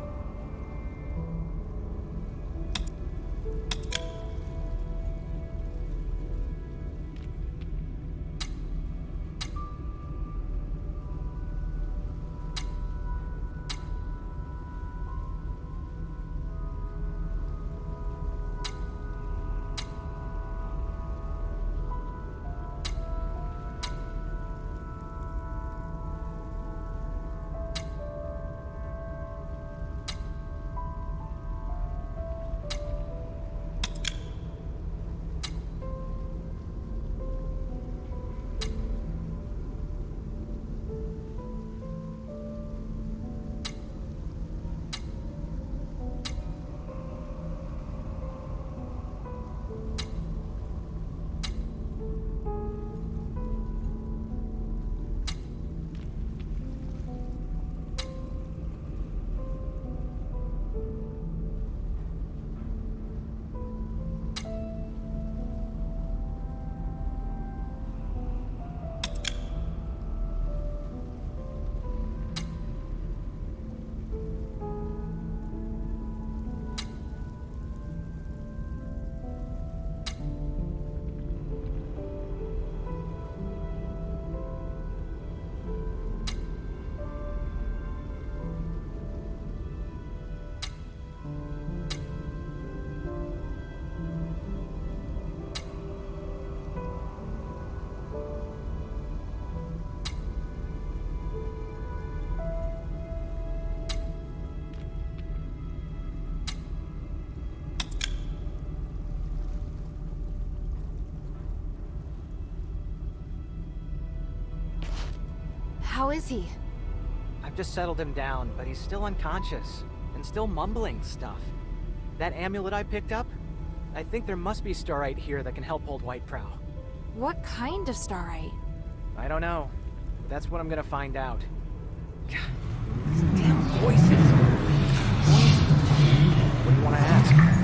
How is he? I've just settled him down, but he's still unconscious and still mumbling stuff. That amulet I picked up? I think there must be starite here that can help hold Whiteprow. What kind of starite? I don't know. That's what I'm gonna find out. God, these damn voices. What do you want to ask?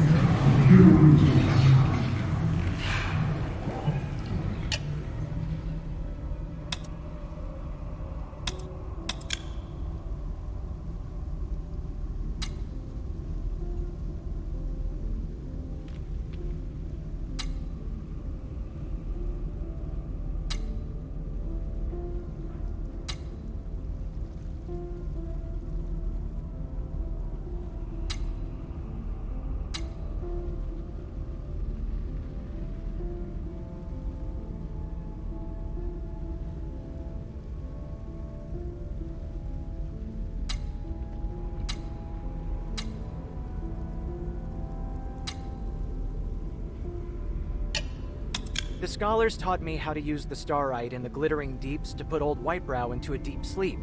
The scholars taught me how to use the starite in the glittering deeps to put old Whitebrow into a deep sleep.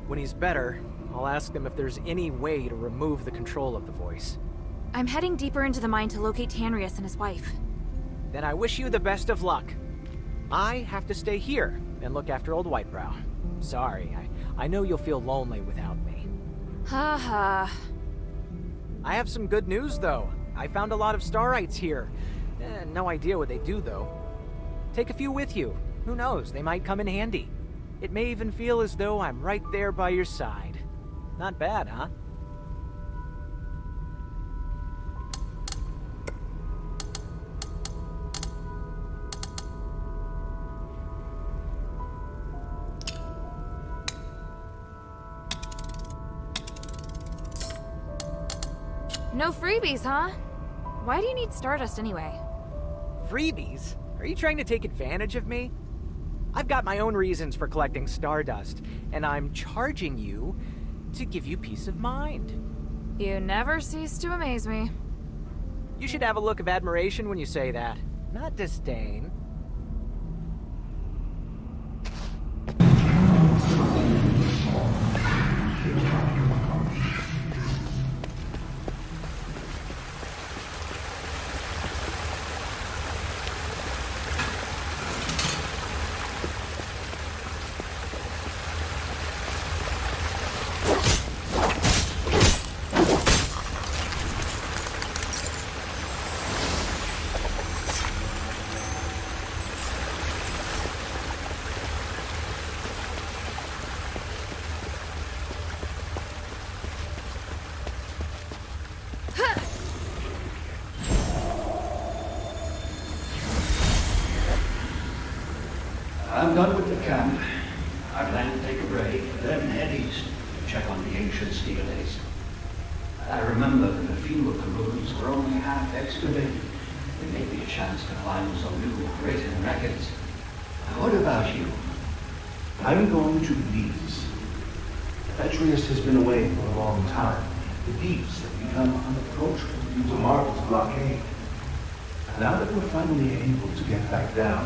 When he's better, I'll ask them if there's any way to remove the control of the voice. I'm heading deeper into the mine to locate Tanrius and his wife. Then I wish you the best of luck. I have to stay here and look after old Whitebrow. Sorry, I know you'll feel lonely without me. Ha ha. I have some good news, though. I found a lot of starites here. No idea what they do, though. Take a few with you. Who knows, they might come in handy. It may even feel as though I'm right there by your side. Not bad, huh? No freebies, huh? Why do you need Stardust anyway? Freebies? Are you trying to take advantage of me? I've got my own reasons for collecting Stardust, and I'm charging you to give you peace of mind. You never cease to amaze me. You should have a look of admiration when you say that, not disdain. I'm done with the camp. I plan to take a break, then head east to check on the ancient steelace. I remember that a few of the ruins were only half excavated. It may be a chance to find some new written records. What about you? I'm going to the deeps. Andreas has been away for a long time. The deeps have become unapproachable due to Marvel's blockade. Now that we're finally able to get back down,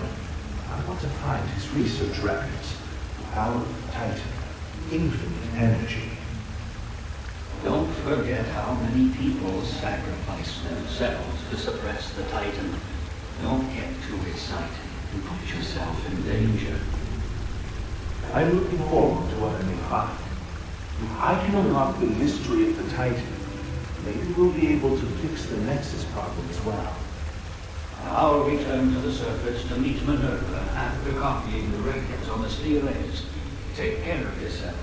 I want to find his research records. The power of the Titan. Infinite energy. Don't forget how many people sacrificed themselves to suppress the Titan. Don't get too excited and put yourself in danger. I'm looking forward to what I may find. If I can unlock the mystery of the Titan, maybe we'll be able to fix the Nexus problem as well. I'll return to the surface to meet Minerva after copying the records on the steelace. Take care of yourself.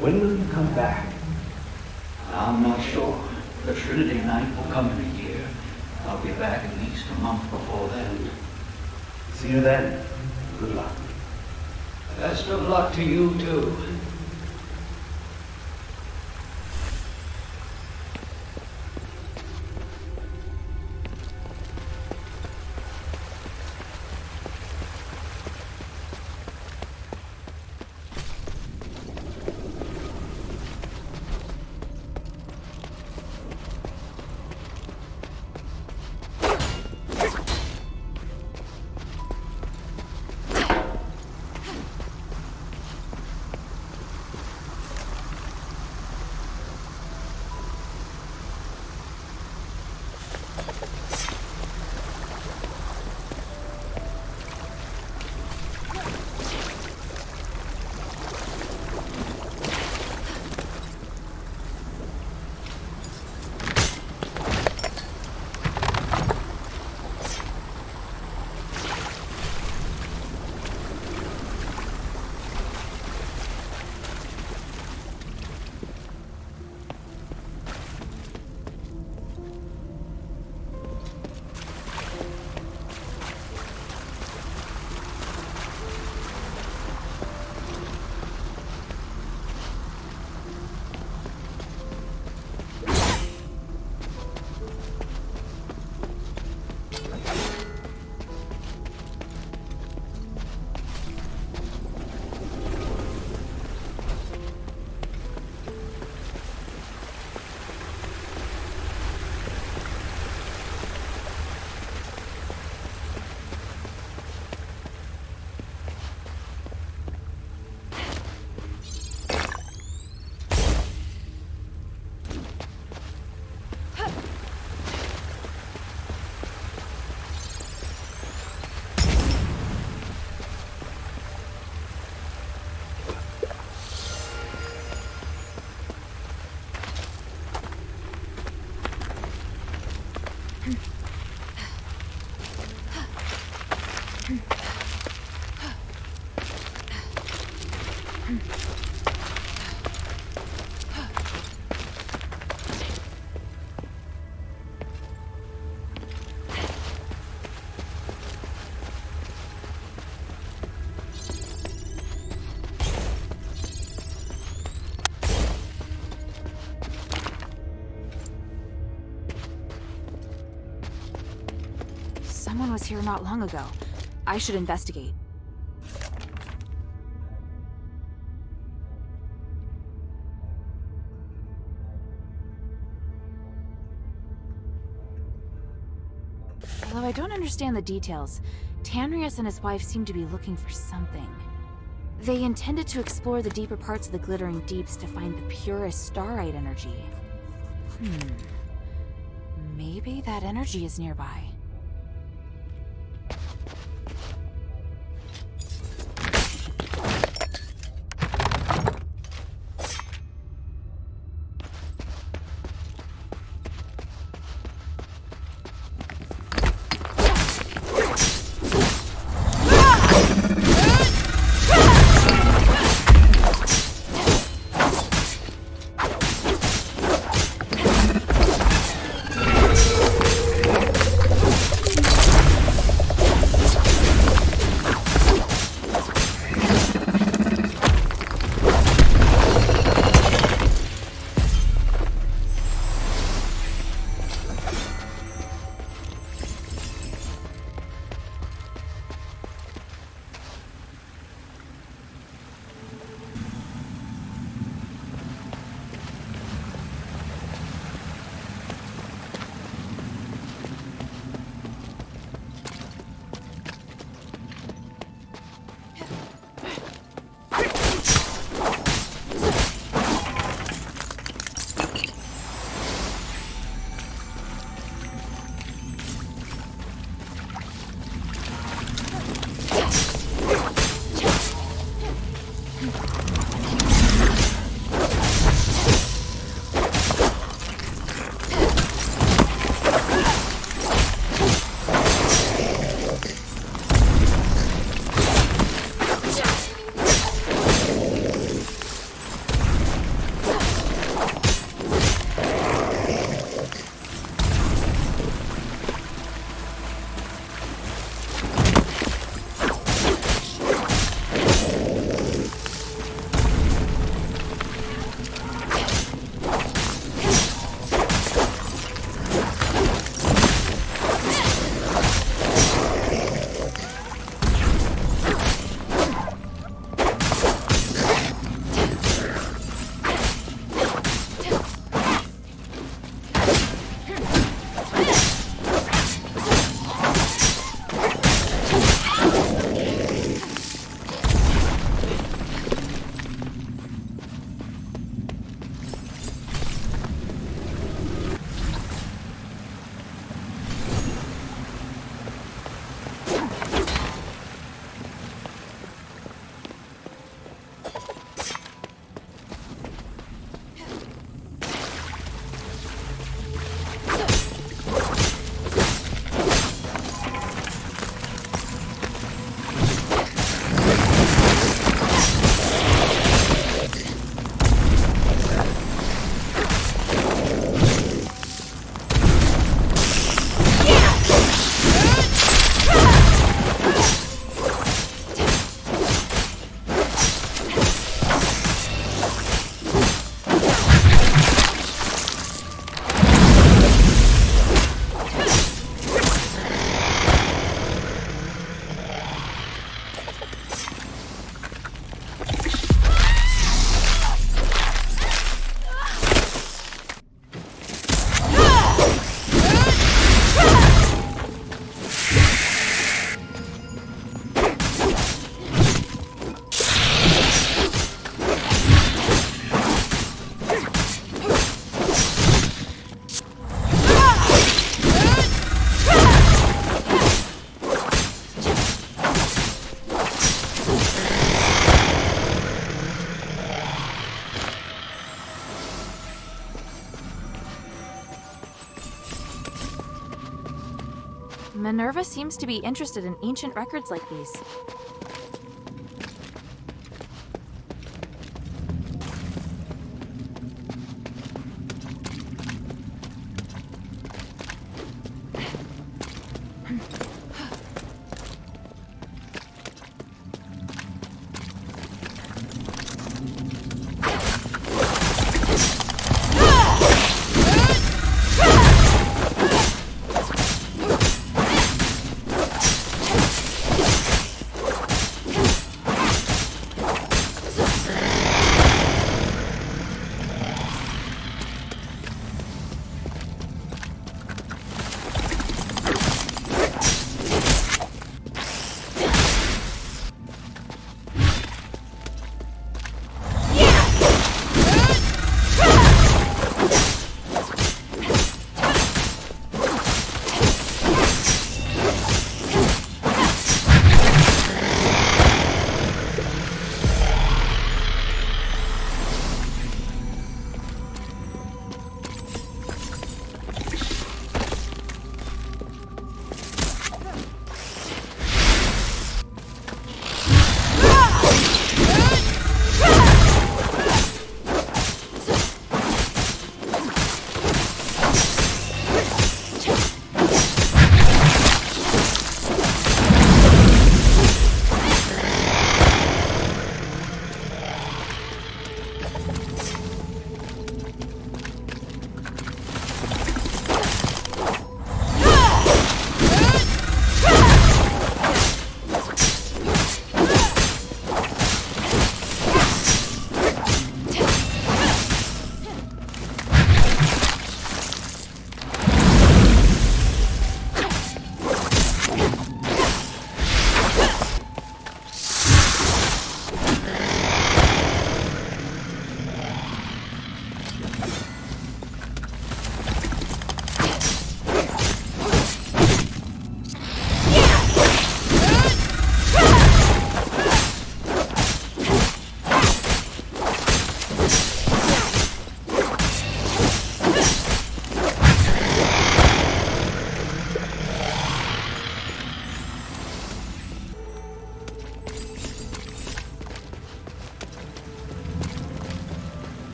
When will you come back? I'm not sure. The Trinity Night will come in a year. I'll be back at least a month before then. See you then. Good luck. Best of luck to you, too. Someone was here not long ago. I should investigate. Although I don't understand the details, Andreas and his wife seem to be looking for something. They intended to explore the deeper parts of the glittering deeps to find the purest starite energy. Maybe that energy is nearby. Minerva seems to be interested in ancient records like these.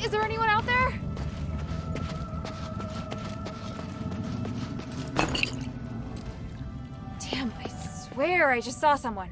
Is there anyone out there? Damn, I swear I just saw someone.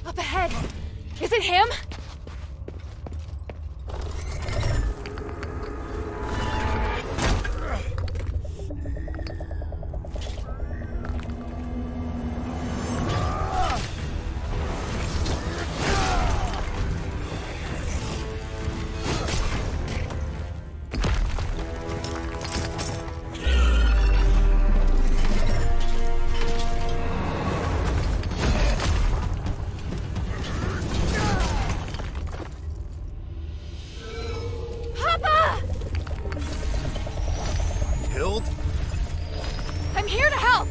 Up ahead. Is it him? I'm here to help!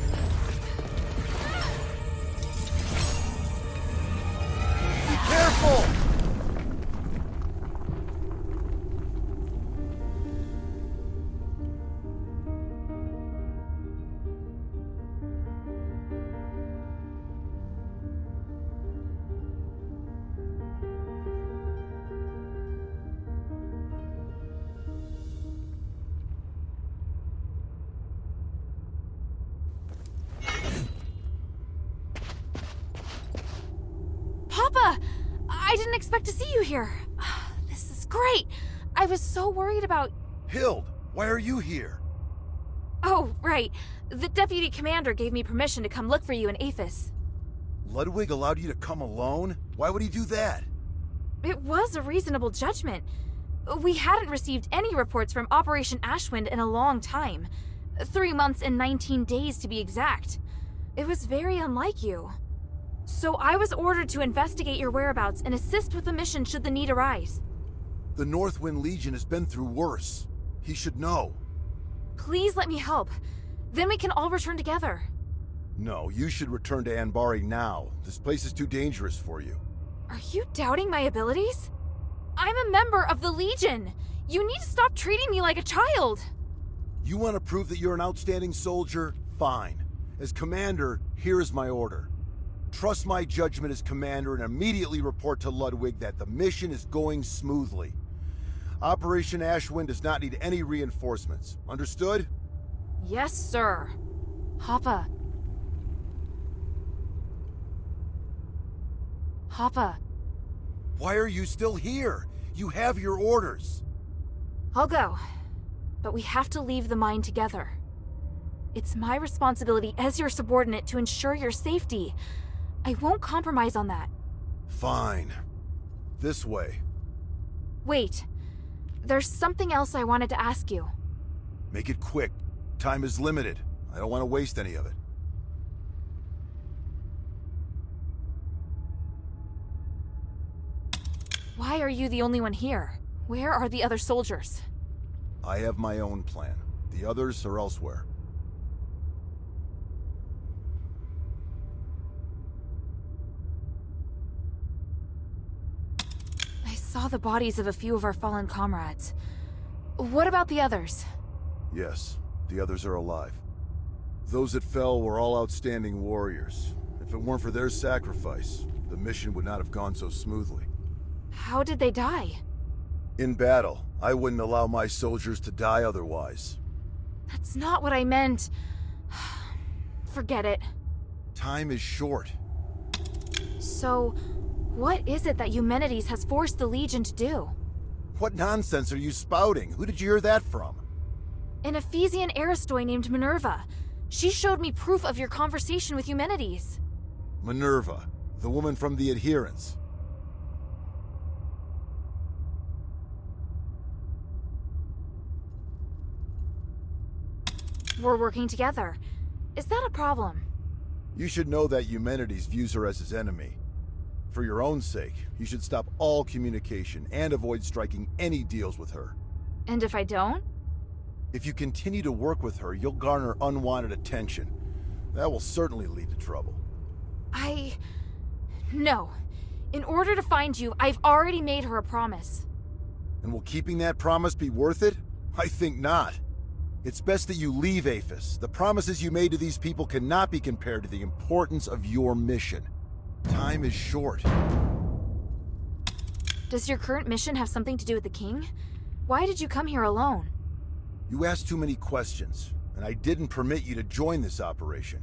Be careful! Papa! I didn't expect to see you here. This is great. I was so worried about... Hild, why are you here? Oh, right. The deputy commander gave me permission to come look for you in Aphis. Ludwig allowed you to come alone? Why would he do that? It was a reasonable judgment. We hadn't received any reports from Operation Ashwind in a long time. 3 months and 19 days to be exact. It was very unlike you. So I was ordered to investigate your whereabouts and assist with the mission should the need arise. The Northwind Legion has been through worse. He should know. Please let me help. Then we can all return together. No, you should return to Anbari now. This place is too dangerous for you. Are you doubting my abilities? I'm a member of the Legion. You need to stop treating me like a child. You want to prove that you're an outstanding soldier? Fine. As commander, here is my order. Trust my judgment as commander and immediately report to Ludwig that the mission is going smoothly. Operation Ashwind does not need any reinforcements. Understood? Yes, sir. Hoppa. Hoppa. Why are you still here? You have your orders. I'll go. But we have to leave the mine together. It's my responsibility as your subordinate to ensure your safety. I won't compromise on that. Fine. This way. Wait. There's something else I wanted to ask you. Make it quick. Time is limited. I don't want to waste any of it. Why are you the only one here? Where are the other soldiers? I have my own plan. The others are elsewhere. I saw the bodies of a few of our fallen comrades. What about the others? Yes, the others are alive. Those that fell were all outstanding warriors. If it weren't for their sacrifice, the mission would not have gone so smoothly. How did they die? In battle, I wouldn't allow my soldiers to die otherwise. That's not what I meant. Forget it. Time is short. So, what is it that Eumenides has forced the Legion to do? What nonsense are you spouting? Who did you hear that from? An Ephesian Aristoi named Minerva. She showed me proof of your conversation with Eumenides. Minerva, the woman from the Adherents. We're working together. Is that a problem? You should know that Eumenides views her as his enemy. For your own sake, you should stop all communication and avoid striking any deals with her. And if I don't? If you continue to work with her, you'll garner unwanted attention. That will certainly lead to trouble. No. In order to find you, I've already made her a promise. And will keeping that promise be worth it? I think not. It's best that you leave Aphis. The promises you made to these people cannot be compared to the importance of your mission. Time is short. Does your current mission have something to do with the king? Why did you come here alone? You asked too many questions, and I didn't permit you to join this operation.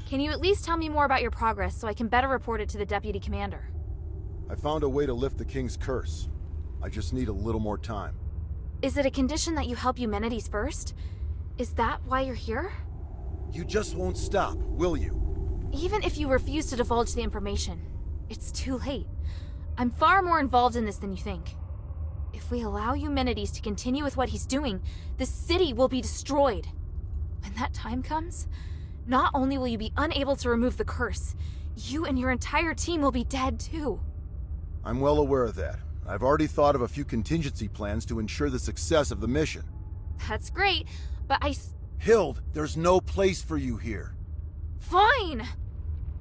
Can you at least tell me more about your progress so I can better report it to the deputy commander? I found a way to lift the king's curse. I just need a little more time. Is it a condition that you help Eumenides first? Is that why you're here? You just won't stop, will you? Even if you refuse to divulge the information, it's too late. I'm far more involved in this than you think. If we allow Eumenides to continue with what he's doing, the city will be destroyed. When that time comes, not only will you be unable to remove the curse, you and your entire team will be dead too. I'm well aware of that. I've already thought of a few contingency plans to ensure the success of the mission. That's great, but Hild, there's no place for you here. Fine!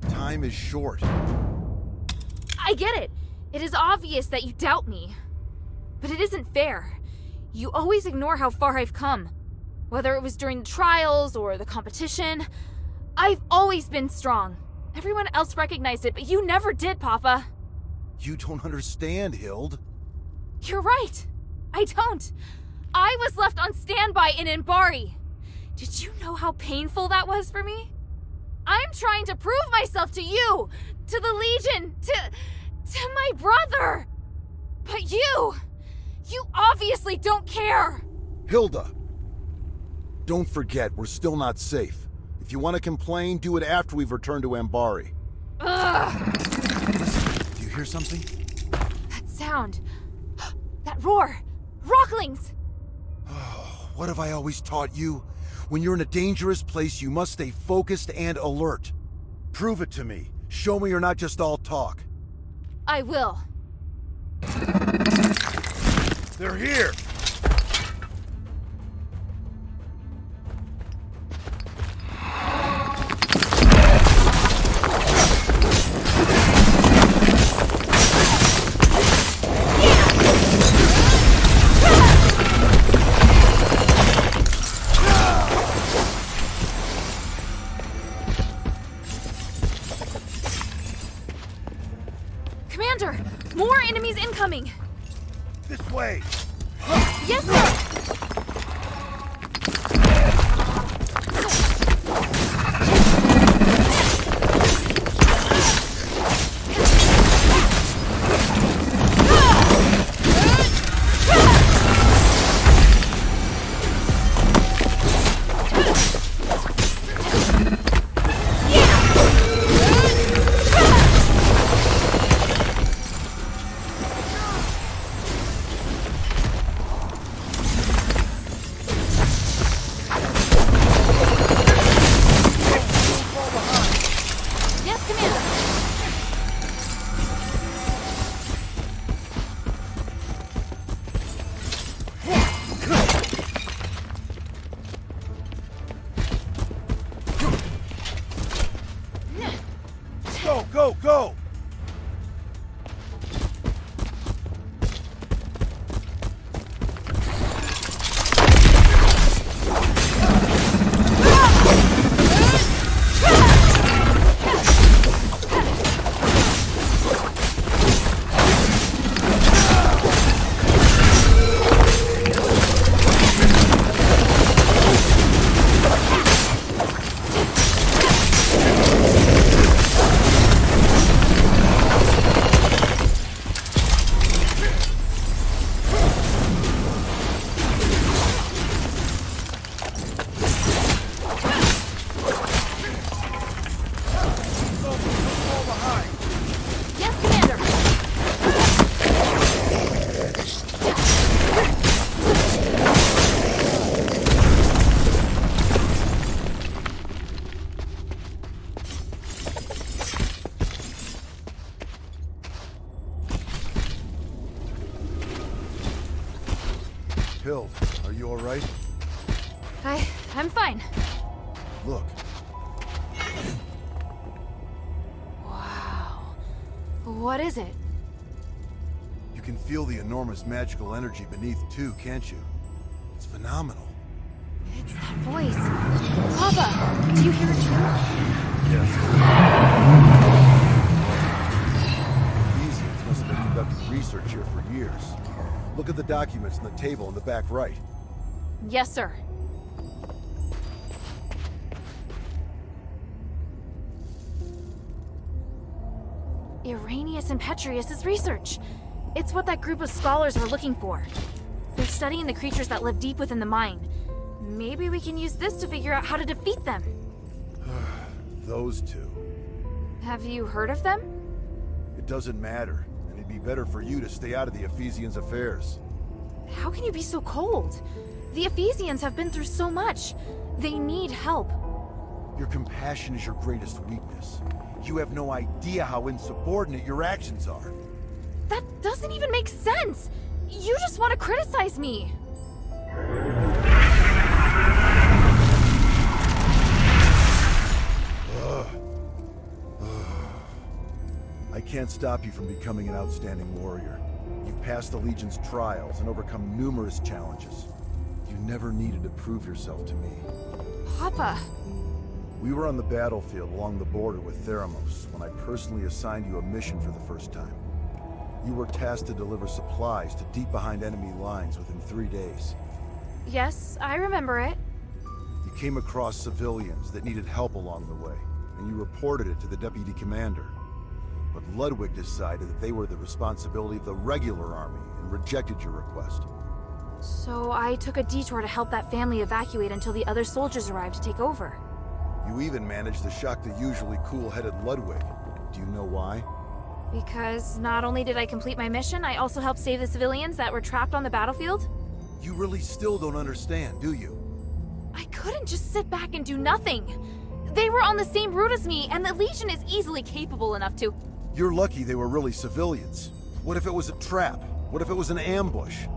Time is short. I get it. It is obvious that you doubt me. But it isn't fair. You always ignore how far I've come. Whether it was during the trials or the competition, I've always been strong. Everyone else recognized it, but you never did, Papa. You don't understand, Hild. You're right. I don't. I was left on standby in Embari. Did you know how painful that was for me? I'm trying to prove myself to you, to the Legion, to my brother. But you obviously don't care. Hilda, don't forget, we're still not safe. If you want to complain, do it after we've returned to Ambari. Ugh. Do you hear something? That sound. That roar. Rocklings! Oh, what have I always taught you? When you're in a dangerous place, you must stay focused and alert. Prove it to me. Show me you're not just all talk. I will. They're here! Commander! More enemies incoming! This way! Yes, sir! Hild, are you alright? I'm fine. Look. Wow. What is it? You can feel the enormous magical energy beneath too, can't you? It's phenomenal. It's that voice. Papa, do you hear it too? Yes. Ephesians must have been conducting research here for years. Look at the documents in the table in the back right. Yes, sir. Irenaeus and Petrius' research. It's what that group of scholars are looking for. They're studying the creatures that live deep within the mine. Maybe we can use this to figure out how to defeat them. Those two. Have you heard of them? It doesn't matter, and it'd be better for you to stay out of the Ephesians' affairs. How can you be so cold? The Ephesians have been through so much. They need help. Your compassion is your greatest weakness. You have no idea how insubordinate your actions are. That doesn't even make sense! You just want to criticize me! I can't stop you from becoming an outstanding warrior. You've passed the Legion's trials and overcome numerous challenges. You never needed to prove yourself to me. Papa! We were on the battlefield along the border with Theramos when I personally assigned you a mission for the first time. You were tasked to deliver supplies to deep behind enemy lines within 3 days. Yes, I remember it. You came across civilians that needed help along the way, and you reported it to the deputy commander. But Ludwig decided that they were the responsibility of the regular army and rejected your request. So I took a detour to help that family evacuate until the other soldiers arrived to take over. You even managed to shock the usually cool-headed Ludwig. Do you know why? Because not only did I complete my mission, I also helped save the civilians that were trapped on the battlefield. You really still don't understand, do you? I couldn't just sit back and do nothing. They were on the same route as me, and the Legion is easily capable enough to... You're lucky they were really civilians. What if it was a trap? What if it was an ambush?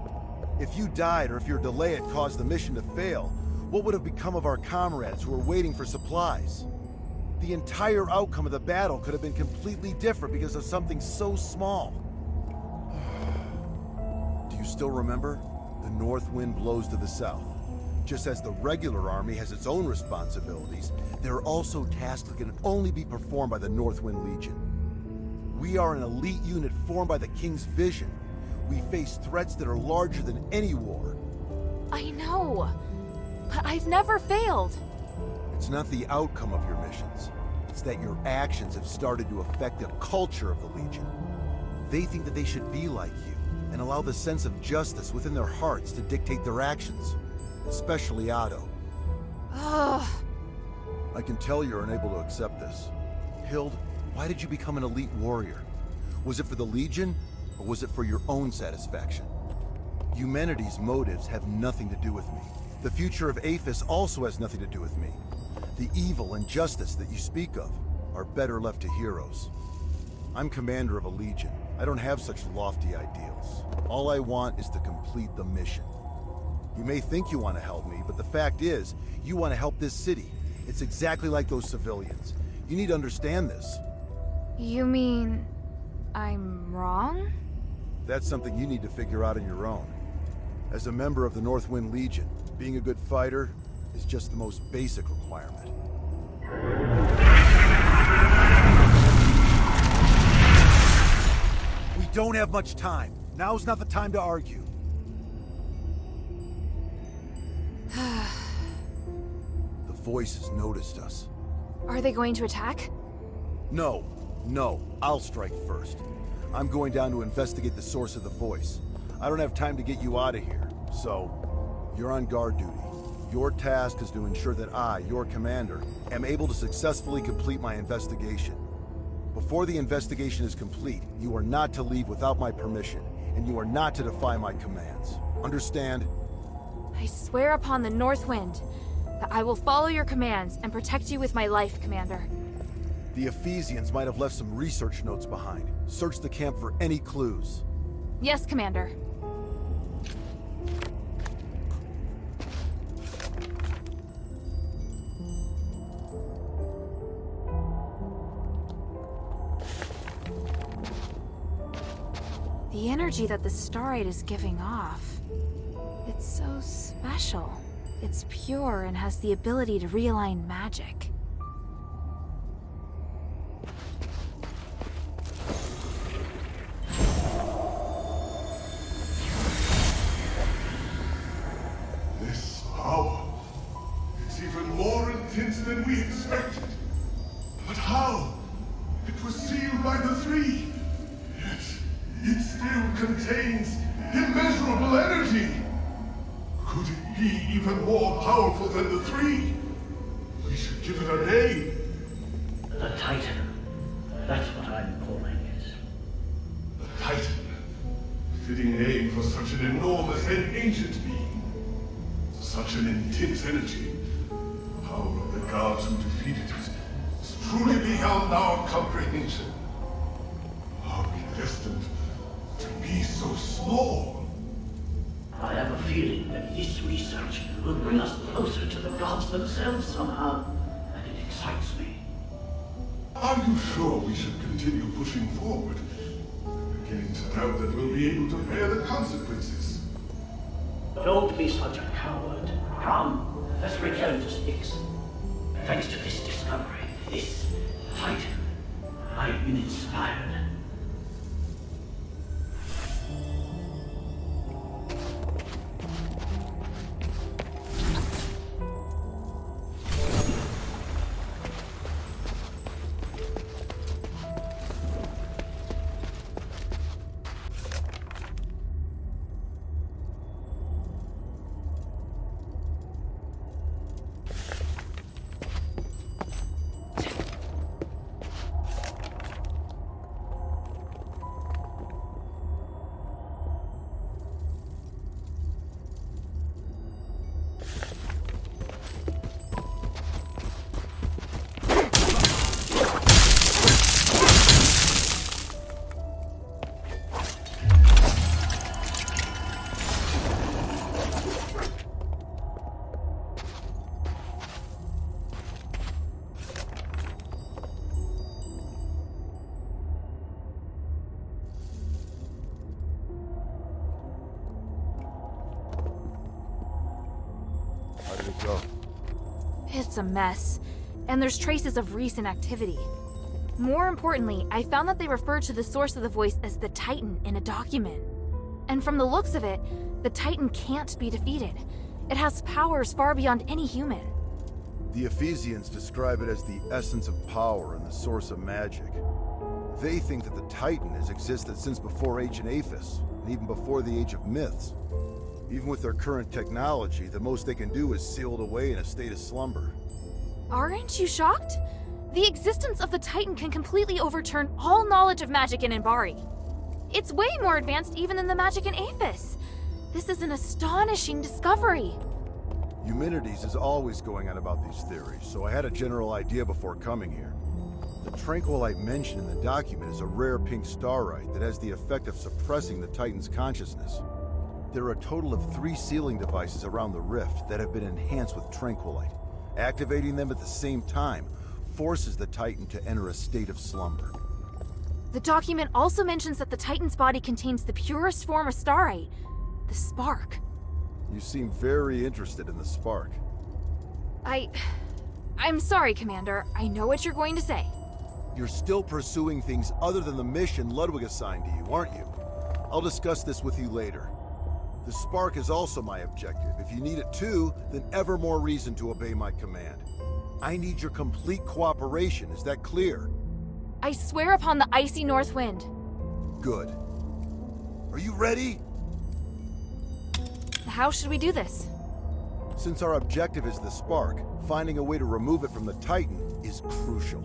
If you died or if your delay had caused the mission to fail, what would have become of our comrades who were waiting for supplies? The entire outcome of the battle could have been completely different because of something so small. Do you still remember? The north wind blows to the south. Just as the regular army has its own responsibilities, there are also tasks that can only be performed by the Northwind Legion. We are an elite unit formed by the King's vision. We face threats that are larger than any war. I know, but I've never failed. It's not the outcome of your missions. It's that your actions have started to affect the culture of the Legion. They think that they should be like you, and allow the sense of justice within their hearts to dictate their actions. Especially Otto. Ugh. I can tell you're unable to accept this. Hild, why did you become an elite warrior? Was it for the Legion, or was it for your own satisfaction? Humanity's motives have nothing to do with me. The future of Aphis also has nothing to do with me. The evil and justice that you speak of are better left to heroes. I'm commander of a Legion. I don't have such lofty ideals. All I want is to complete the mission. You may think you want to help me, but the fact is, you want to help this city. It's exactly like those civilians. You need to understand this. You mean... I'm wrong? That's something you need to figure out on your own. As a member of the Northwind Legion, being a good fighter is just the most basic requirement. We don't have much time. Now's not the time to argue. The voices noticed us. Are they going to attack? No. I'll strike first. I'm going down to investigate the source of the voice. I don't have time to get you out of here, so you're on guard duty. Your task is to ensure that I, your commander, am able to successfully complete my investigation. Before the investigation is complete, you are not to leave without my permission, and you are not to defy my commands. Understand? I swear upon the North Wind that I will follow your commands and protect you with my life, Commander. The Ephesians might have left some research notes behind. Search the camp for any clues. Yes, Commander. energy that the starite is giving off. It's so special. It's pure and has the ability to realign magic. This power, it's even more intense than we expected. But how? It was sealed by the three. Yet, it still contains immeasurable energy. Could it be even more powerful than the three? We should give it a name. The Titan. That's what I'm calling it. The Titan. Fitting name for such an enormous and ancient being. Such an intense energy. The power of the gods who defeated it is truly beyond our comprehension. Are we destined to be so small? I have a feeling that this research will bring us closer to the gods themselves somehow, and it excites me. Are you sure we should continue pushing forward? I'm beginning to doubt that we'll be able to bear the consequences. Don't be such a coward. Come, let's return to Styx. Thanks to this discovery, this Titan, I've been inspired. It's a mess, and there's traces of recent activity. More importantly, I found that they referred to the source of the voice as the Titan in a document. And from the looks of it, the Titan can't be defeated. It has powers far beyond any human. The Ephesians describe it as the essence of power and the source of magic. They think that the Titan has existed since before ancient Aphis, and even before the age of myths. Even with their current technology, the most they can do is seal it away in a state of slumber. Aren't you shocked? The existence of the Titan can completely overturn all knowledge of magic in Embari. It's way more advanced even than the magic in Aphis. This is an astonishing discovery. Eumenides is always going on about these theories, so I had a general idea before coming here. The tranquilite mentioned in the document is a rare pink starite that has the effect of suppressing the Titan's consciousness. There are a total of 3 sealing devices around the rift that have been enhanced with tranquilite. Activating them at the same time forces the Titan to enter a state of slumber. The document also mentions that the Titan's body contains the purest form of starite, the spark. You seem very interested in the spark. I'm sorry, Commander. I know what you're going to say. You're still pursuing things other than the mission Ludwig assigned to you, aren't you? I'll discuss this with you later. The spark is also my objective. If you need it too, then ever more reason to obey my command. I need your complete cooperation, is that clear? I swear upon the icy north wind. Good. Are you ready? How should we do this? Since our objective is the spark, finding a way to remove it from the Titan is crucial.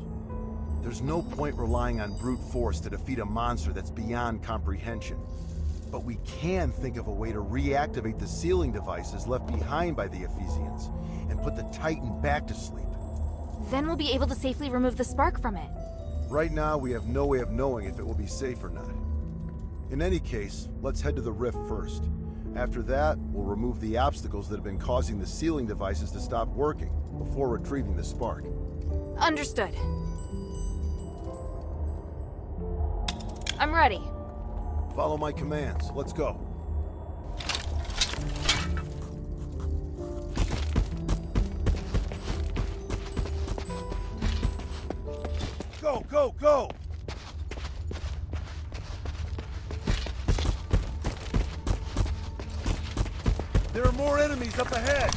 There's no point relying on brute force to defeat a monster that's beyond comprehension. But we can think of a way to reactivate the sealing devices left behind by the Ephesians and put the Titan back to sleep. Then we'll be able to safely remove the spark from it. Right now, we have no way of knowing if it will be safe or not. In any case, let's head to the rift first. After that, we'll remove the obstacles that have been causing the sealing devices to stop working before retrieving the spark. Understood. I'm ready. Follow my commands. Let's go. Go, go, go! There are more enemies up ahead!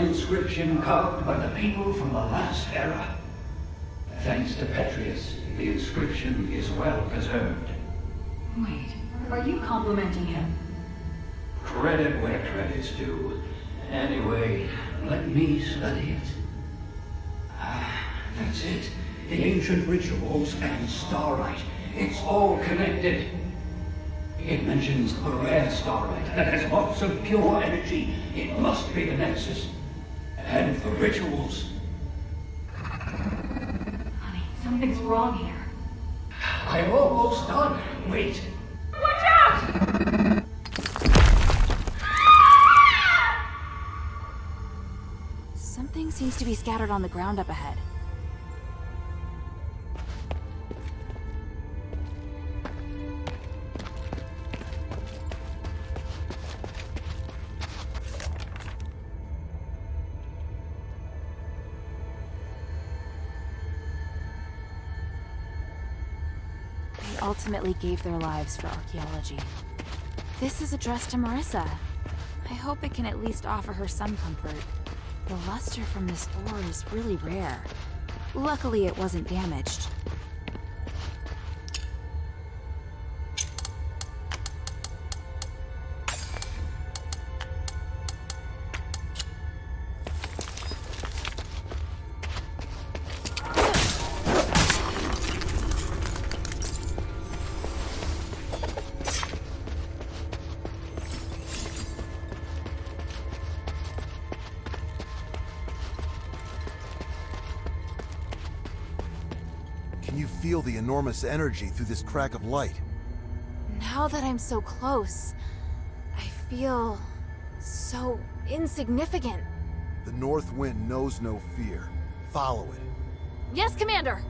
Inscription carved by the people from the last era. Thanks to Petrius, the inscription is well preserved. Wait, are you complimenting him? Credit where credit's due. Anyway, let me study it. That's it. The ancient rituals and starlight. It's all connected. It mentions a rare starlight that has lots of pure energy. It must be the Nexus. And the rituals. Honey, something's wrong here. I'm almost done. Wait. Watch out! Something seems to be scattered on the ground up ahead. Ultimately gave their lives for archaeology. This is addressed to Marissa. I hope it can at least offer her some comfort. The luster from this ore is really rare. Luckily, it wasn't damaged. feel the enormous energy through this crack of light. Now that I'm so close, I feel so insignificant. The North Wind knows no fear. Follow it. Yes, Commander!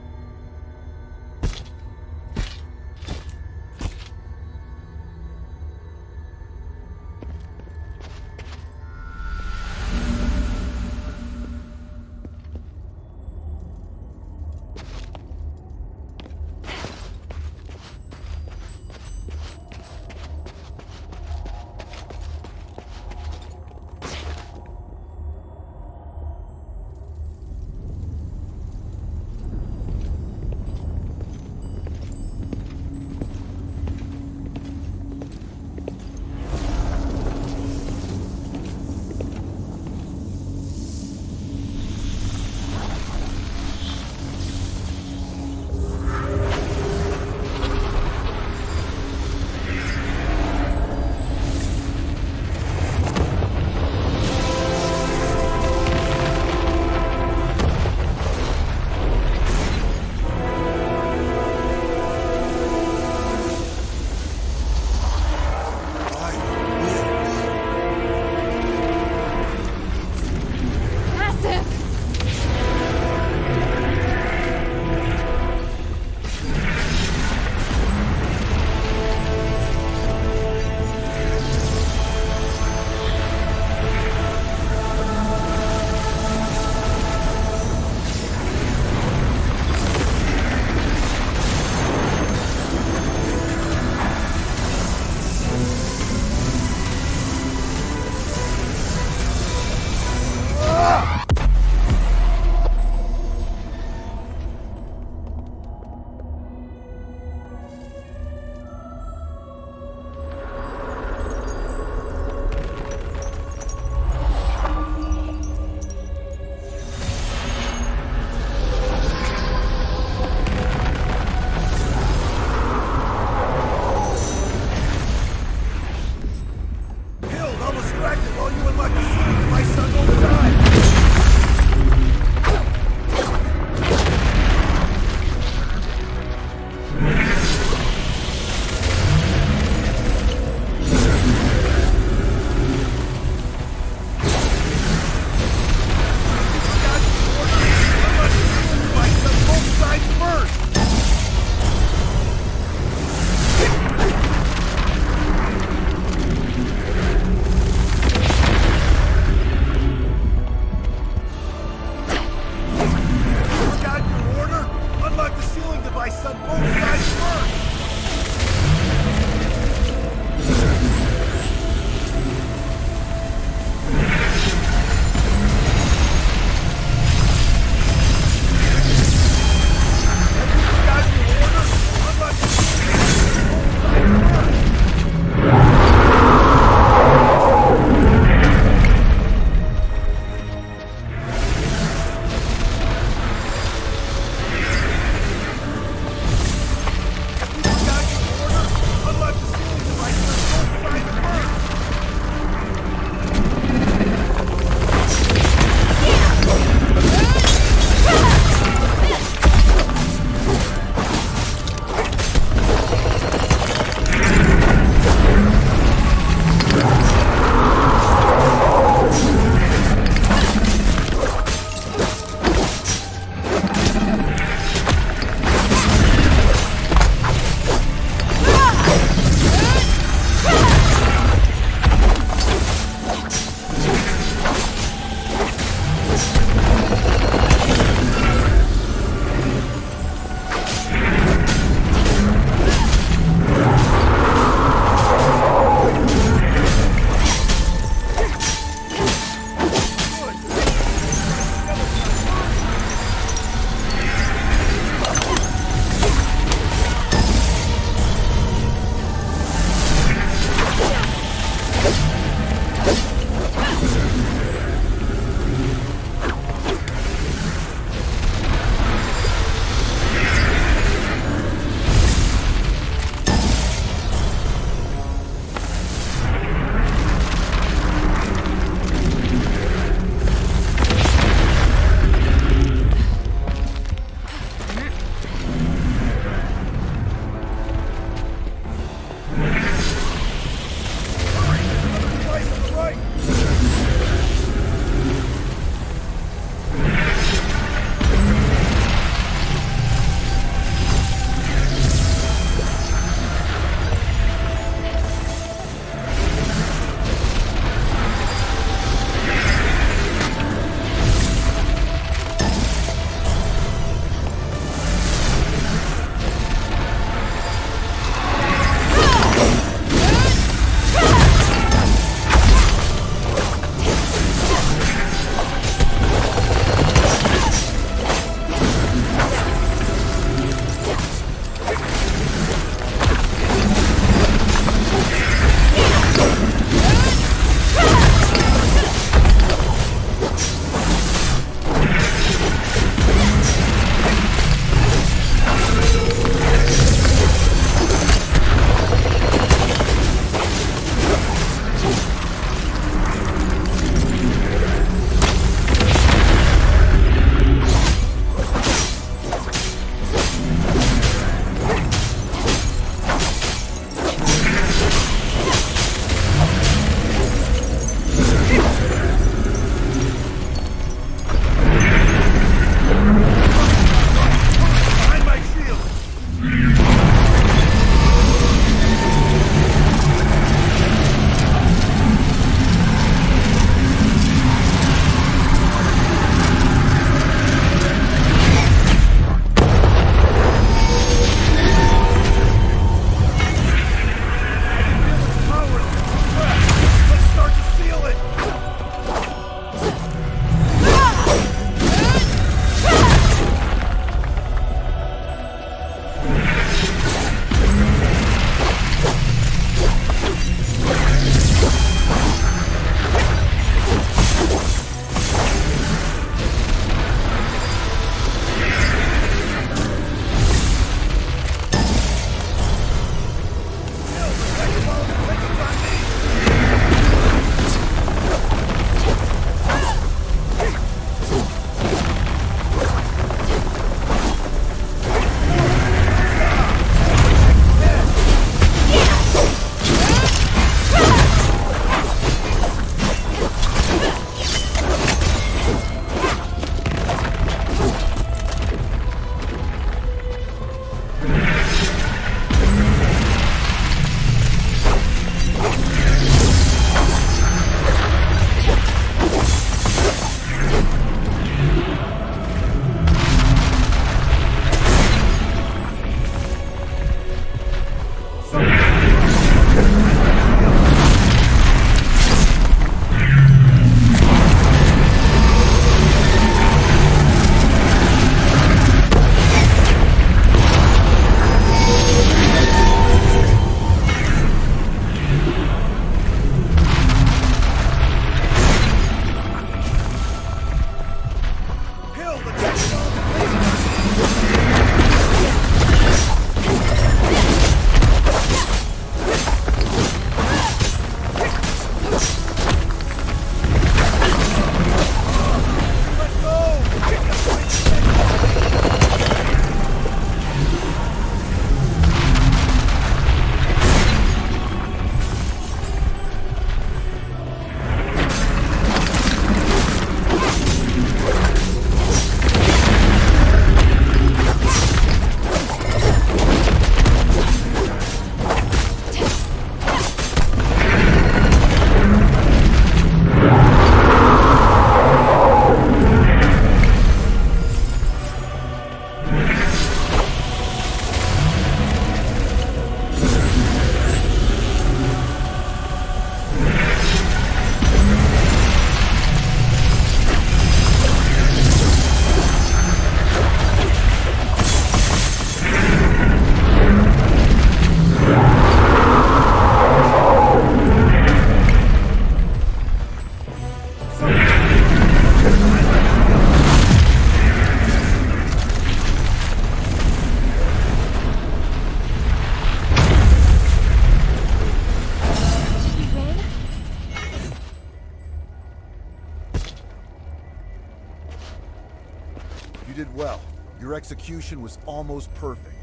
well. Your execution was almost perfect.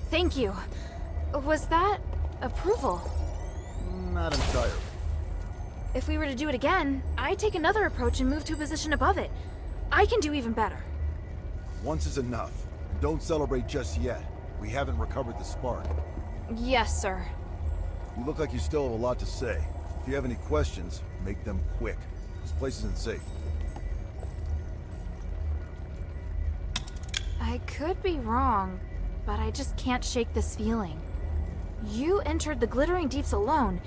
Thank you. Was that approval? Not entirely. If we were to do it again, I'd take another approach and move to a position above it. I can do even better. Once is enough. And don't celebrate just yet. We haven't recovered the spark. Yes, sir. You look like you still have a lot to say. If you have any questions, make them quick. This place isn't safe. I could be wrong, but I just can't shake this feeling. You entered the Glittering Deeps alone,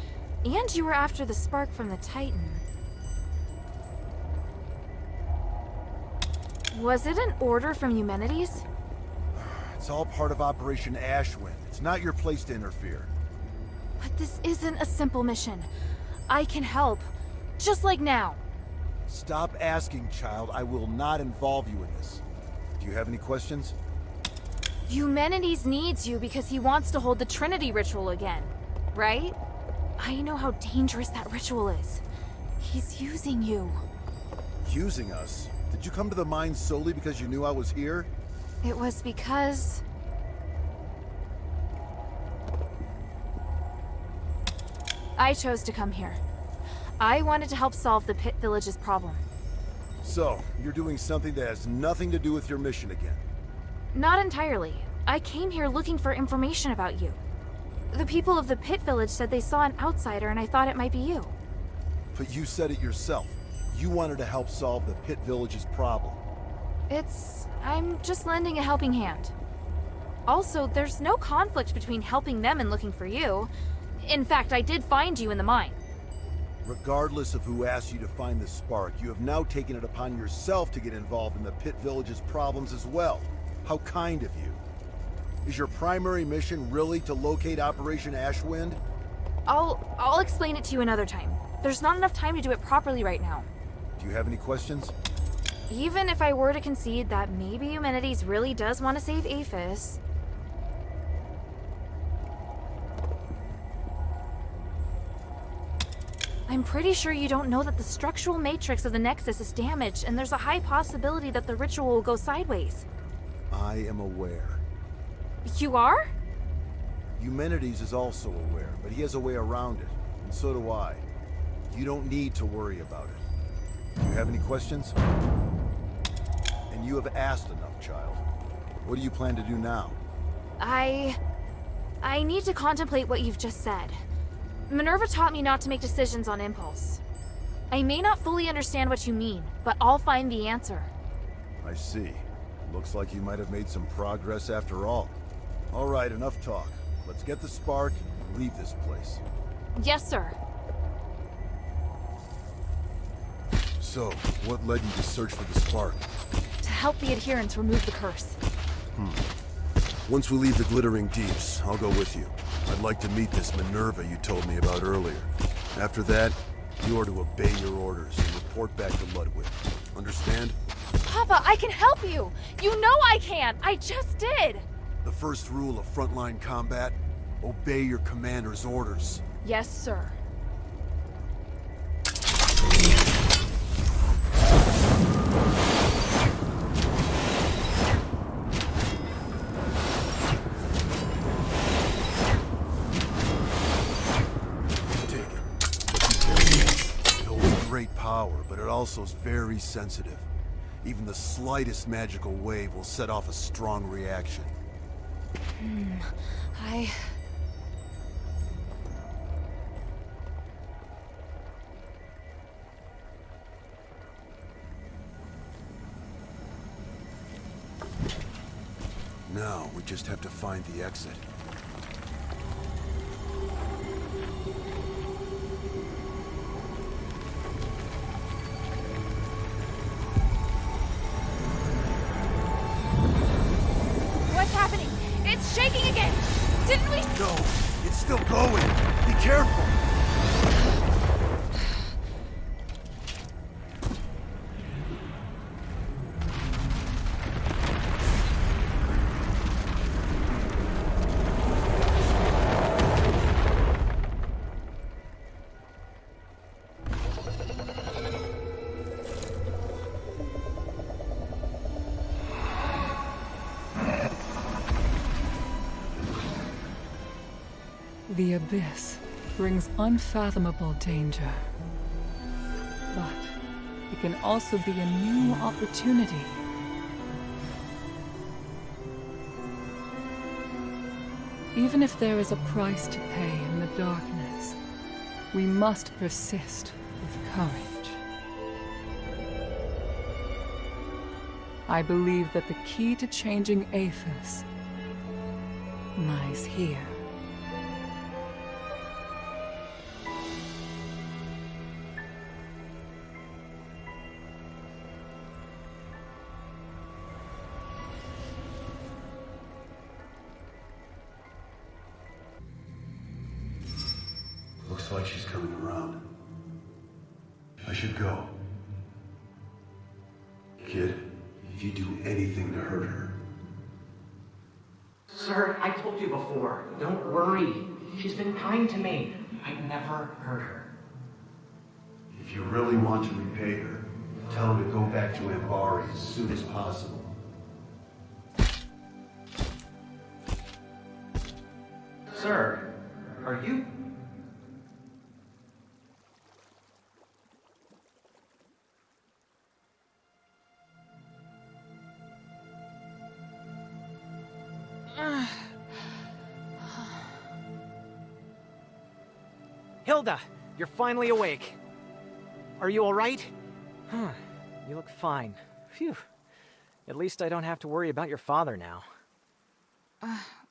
and you were after the spark from the Titan. Was it an order from Eumenides? It's all part of Operation Ashwind. It's not your place to interfere. But this isn't a simple mission. I can help. Just like now. Stop asking, child. I will not involve you in this. Do you have any questions? Eumenides needs you because he wants to hold the Trinity ritual again, right? I know how dangerous that ritual is. He's using you. Using us? Did you come to the mine solely because you knew I was here? It was because... I chose to come here. I wanted to help solve the Pit Village's problem. So, you're doing something that has nothing to do with your mission again? Not entirely. I came here looking for information about you. The people of the Pit Village said they saw an outsider and I thought it might be you. But you said it yourself. You wanted to help solve the Pit Village's problem. I'm just lending a helping hand. Also, there's no conflict between helping them and looking for you. In fact, I did find you in the mine. Regardless of who asked you to find the spark, you have now taken it upon yourself to get involved in the Pit Village's problems as well. How kind of you. Is your primary mission really to locate Operation Ashwind? I'll explain it to you another time. There's not enough time to do it properly right now. Do you have any questions? Even if I were to concede that maybe Eumenides really does want to save Aphis... I'm pretty sure you don't know that the structural matrix of the Nexus is damaged, and there's a high possibility that the ritual will go sideways. I am aware. You are? Eumenides is also aware, but he has a way around it, and so do I. You don't need to worry about it. Do you have any questions? And you have asked enough, child. What do you plan to do now? I need to contemplate what you've just said. Minerva taught me not to make decisions on impulse. I may not fully understand what you mean, but I'll find the answer. I see. Looks like you might have made some progress after all. All right, enough talk. Let's get the spark and leave this place. Yes, sir. So, what led you to search for the spark? To help the adherents remove the curse. Once we leave the Glittering Deeps, I'll go with you. I'd like to meet this Minerva you told me about earlier. After that, you are to obey your orders and report back to Ludwig. Understand? Papa, I can help you! You know I can! I just did! The first rule of frontline combat, obey your commander's orders. Yes, sir. Power, but it also is very sensitive. Even the slightest magical wave will set off a strong reaction. Now, we just have to find the exit. It's shaking again! Didn't we? No, it's still going. Be careful. The abyss brings unfathomable danger. But it can also be a new opportunity. Even if there is a price to pay in the darkness, we must persist with courage. I believe that the key to changing Aethys lies here. Looks like she's coming around. I should go. Kid, if you do anything to hurt her... Sir, I told you before. Don't worry. She's been kind to me. I'd never hurt her. If you really want to repay her, tell her to go back to Ambari as soon as possible. Sir, are you... Hilda, you're finally awake. Are you all right? You look fine. Phew. At least I don't have to worry about your father now.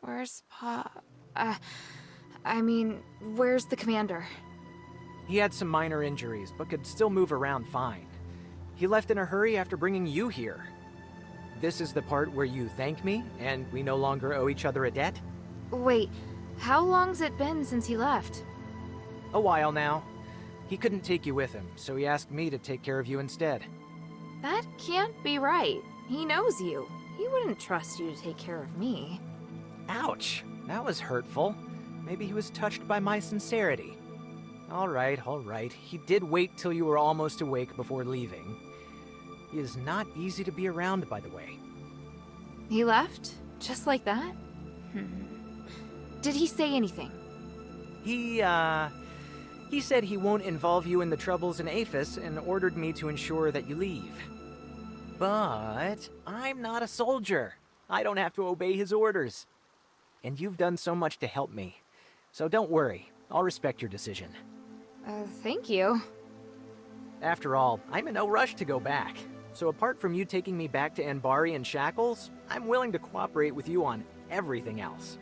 Where's Pa? I mean, where's the commander? He had some minor injuries, but could still move around fine. He left in a hurry after bringing you here. This is the part where you thank me, and we no longer owe each other a debt? Wait, how long's it been since he left? A while now. He couldn't take you with him, so he asked me to take care of you instead. That can't be right. He knows you. He wouldn't trust you to take care of me. Ouch, that was hurtful. Maybe he was touched by my sincerity. All right. He did wait till you were almost awake before leaving. He is not easy to be around, by the way. He left? Just like that? Did he say anything? He said he won't involve you in the troubles in Aethys and ordered me to ensure that you leave. But I'm not a soldier. I don't have to obey his orders. And you've done so much to help me. So don't worry. I'll respect your decision. Thank you. After all, I'm in no rush to go back. So apart from you taking me back to Ambari in shackles, I'm willing to cooperate with you on everything else.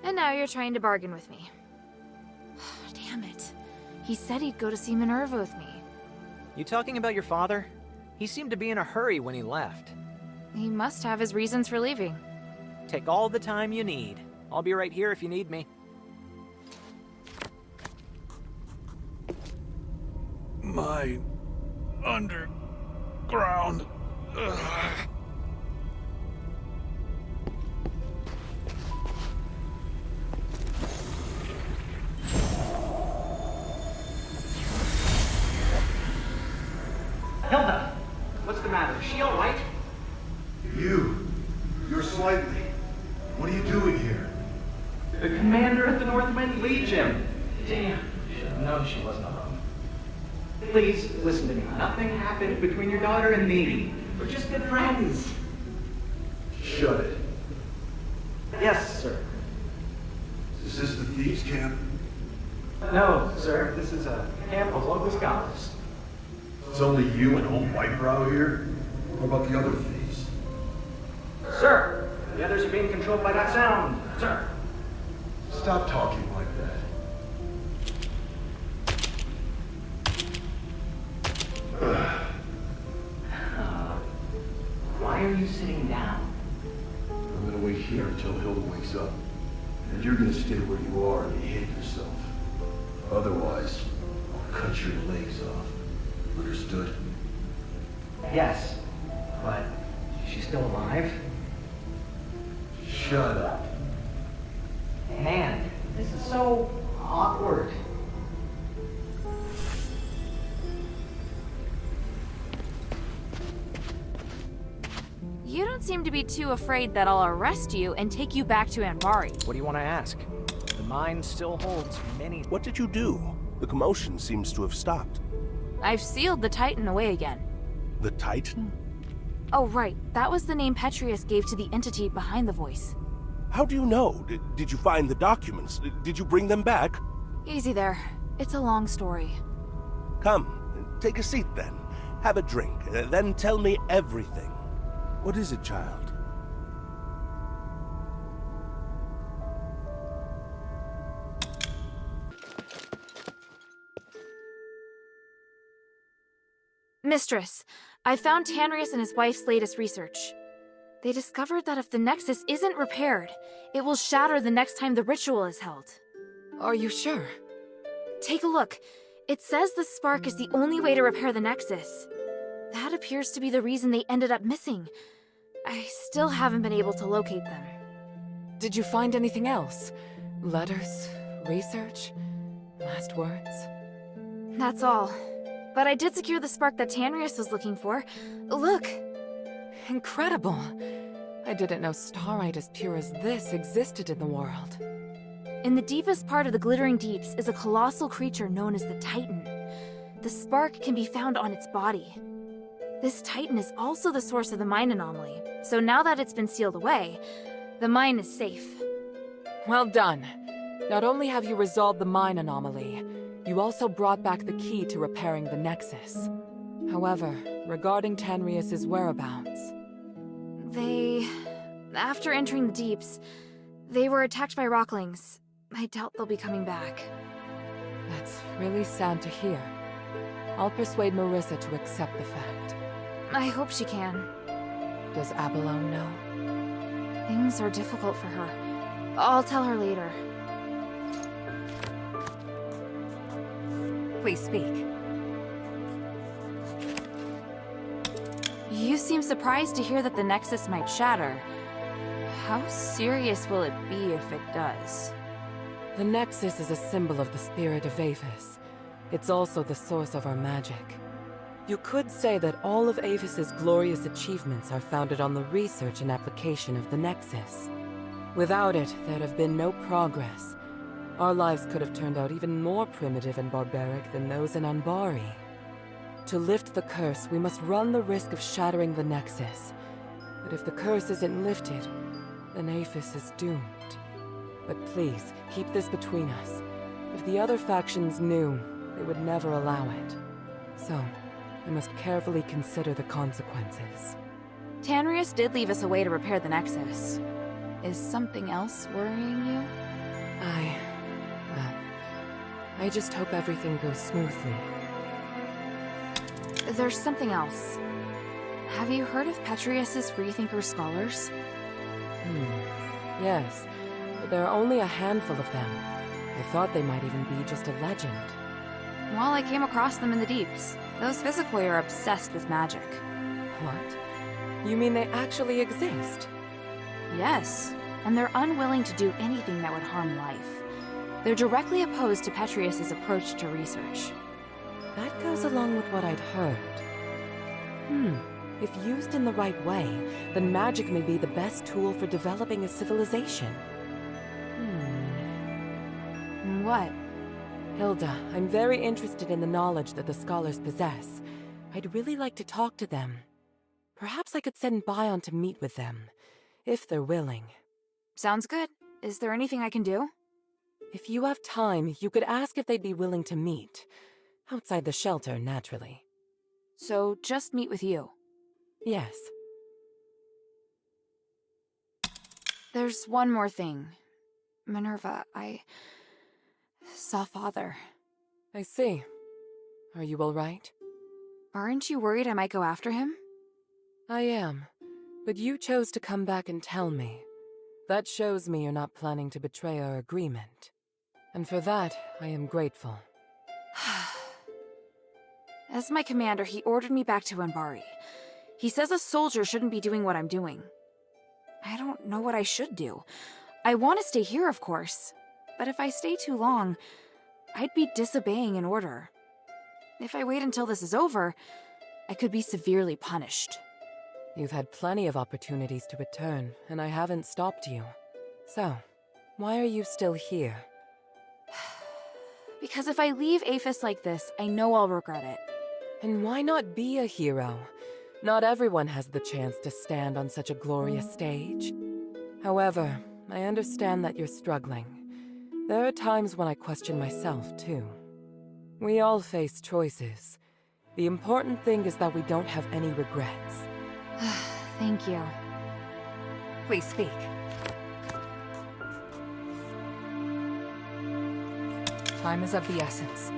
And now you're trying to bargain with me. Damn it. He said he'd go to see Minerva with me. You talking about your father? He seemed to be in a hurry when he left. He must have his reasons for leaving. Take all the time you need. I'll be right here if you need me. My underground. Hilda! What's the matter? Is she all right? You're slightly. What are you doing here? The commander at the Northwind Legion. Damn, should have known she wasn't alone. Please, listen to me. Nothing happened between your daughter and me. We're just good friends. Shut it. Yes, sir. Is this the thieves' camp? No, sir. This is a camp of local scholars. It's only you and old Whitebrow here? What about the other thieves? Sir, the others are being controlled by that sound, sir. Stop talking like that. Why are you sitting down? I'm gonna wait here until Hilda wakes up. And you're gonna stay where you are and behave yourself. Otherwise, I'll cut your legs off. Understood? Yes, but she's still alive? Shut up. Man, this is so awkward. You don't seem to be too afraid that I'll arrest you and take you back to Ambari. What do you want to ask? The mind still holds many... What did you do? The commotion seems to have stopped. I've sealed the Titan away again. The Titan? Oh, right. That was the name Petrius gave to the entity behind the voice. How do you know? Did you find the documents? Did you bring them back? Easy there. It's a long story. Come, take a seat then. Have a drink, then tell me everything. What is it, child? Mistress, I found Tanrius and his wife's latest research. They discovered that if the Nexus isn't repaired, it will shatter the next time the ritual is held. Are you sure? Take a look. It says the spark is the only way to repair the Nexus. That appears to be the reason they ended up missing. I still haven't been able to locate them. Did you find anything else? Letters? Research? Last words? That's all. But I did secure the spark that Tanrius was looking for. Look! Incredible! I didn't know starite as pure as this existed in the world. In the deepest part of the Glittering Deeps is a colossal creature known as the Titan. The spark can be found on its body. This Titan is also the source of the mine anomaly, so now that it's been sealed away, the mine is safe. Well done. Not only have you resolved the mine anomaly, you also brought back the key to repairing the Nexus. However, regarding Tanrius's whereabouts... After entering the Deeps, they were attacked by rocklings. I doubt they'll be coming back. That's really sad to hear. I'll persuade Marissa to accept the fact. I hope she can. Does Abalone know? Things are difficult for her. I'll tell her later. Please speak. You seem surprised to hear that the Nexus might shatter. How serious will it be if it does? The Nexus is a symbol of the spirit of Aphis. It's also the source of our magic. You could say that all of Aphis's glorious achievements are founded on the research and application of the Nexus. Without it, there'd have been no progress. Our lives could have turned out even more primitive and barbaric than those in Anbari. To lift the curse, we must run the risk of shattering the Nexus. But if the curse isn't lifted, then Aphis is doomed. But please, keep this between us. If the other factions knew, they would never allow it. So, I must carefully consider the consequences. Tanrius did leave us a way to repair the Nexus. Is something else worrying you? I just hope everything goes smoothly. There's something else. Have you heard of Petrius's Freethinker scholars? Yes, but there are only a handful of them. I thought they might even be just a legend. Well, I came across them in the Deeps. Those physically are obsessed with magic. What? You mean they actually exist? Yes, and they're unwilling to do anything that would harm life. They're directly opposed to Petrius's approach to research. That goes along with what I'd heard. If used in the right way, then magic may be the best tool for developing a civilization. What? Hilda, I'm very interested in the knowledge that the scholars possess. I'd really like to talk to them. Perhaps I could send Bion to meet with them, if they're willing. Sounds good. Is there anything I can do? If you have time, you could ask if they'd be willing to meet. Outside the shelter, naturally. So, just meet with you? Yes. There's one more thing. Minerva, I saw Father. I see. Are you all right? Aren't you worried I might go after him? I am. But you chose to come back and tell me. That shows me you're not planning to betray our agreement. And for that, I am grateful. As my commander, he ordered me back to Anbari. He says a soldier shouldn't be doing what I'm doing. I don't know what I should do. I want to stay here, of course. But if I stay too long, I'd be disobeying an order. If I wait until this is over, I could be severely punished. You've had plenty of opportunities to return, and I haven't stopped you. So, why are you still here? Because if I leave Aphis like this, I know I'll regret it. And why not be a hero? Not everyone has the chance to stand on such a glorious stage. However, I understand that you're struggling. There are times when I question myself, too. We all face choices. The important thing is that we don't have any regrets. Thank you. Please speak. Time is of the essence.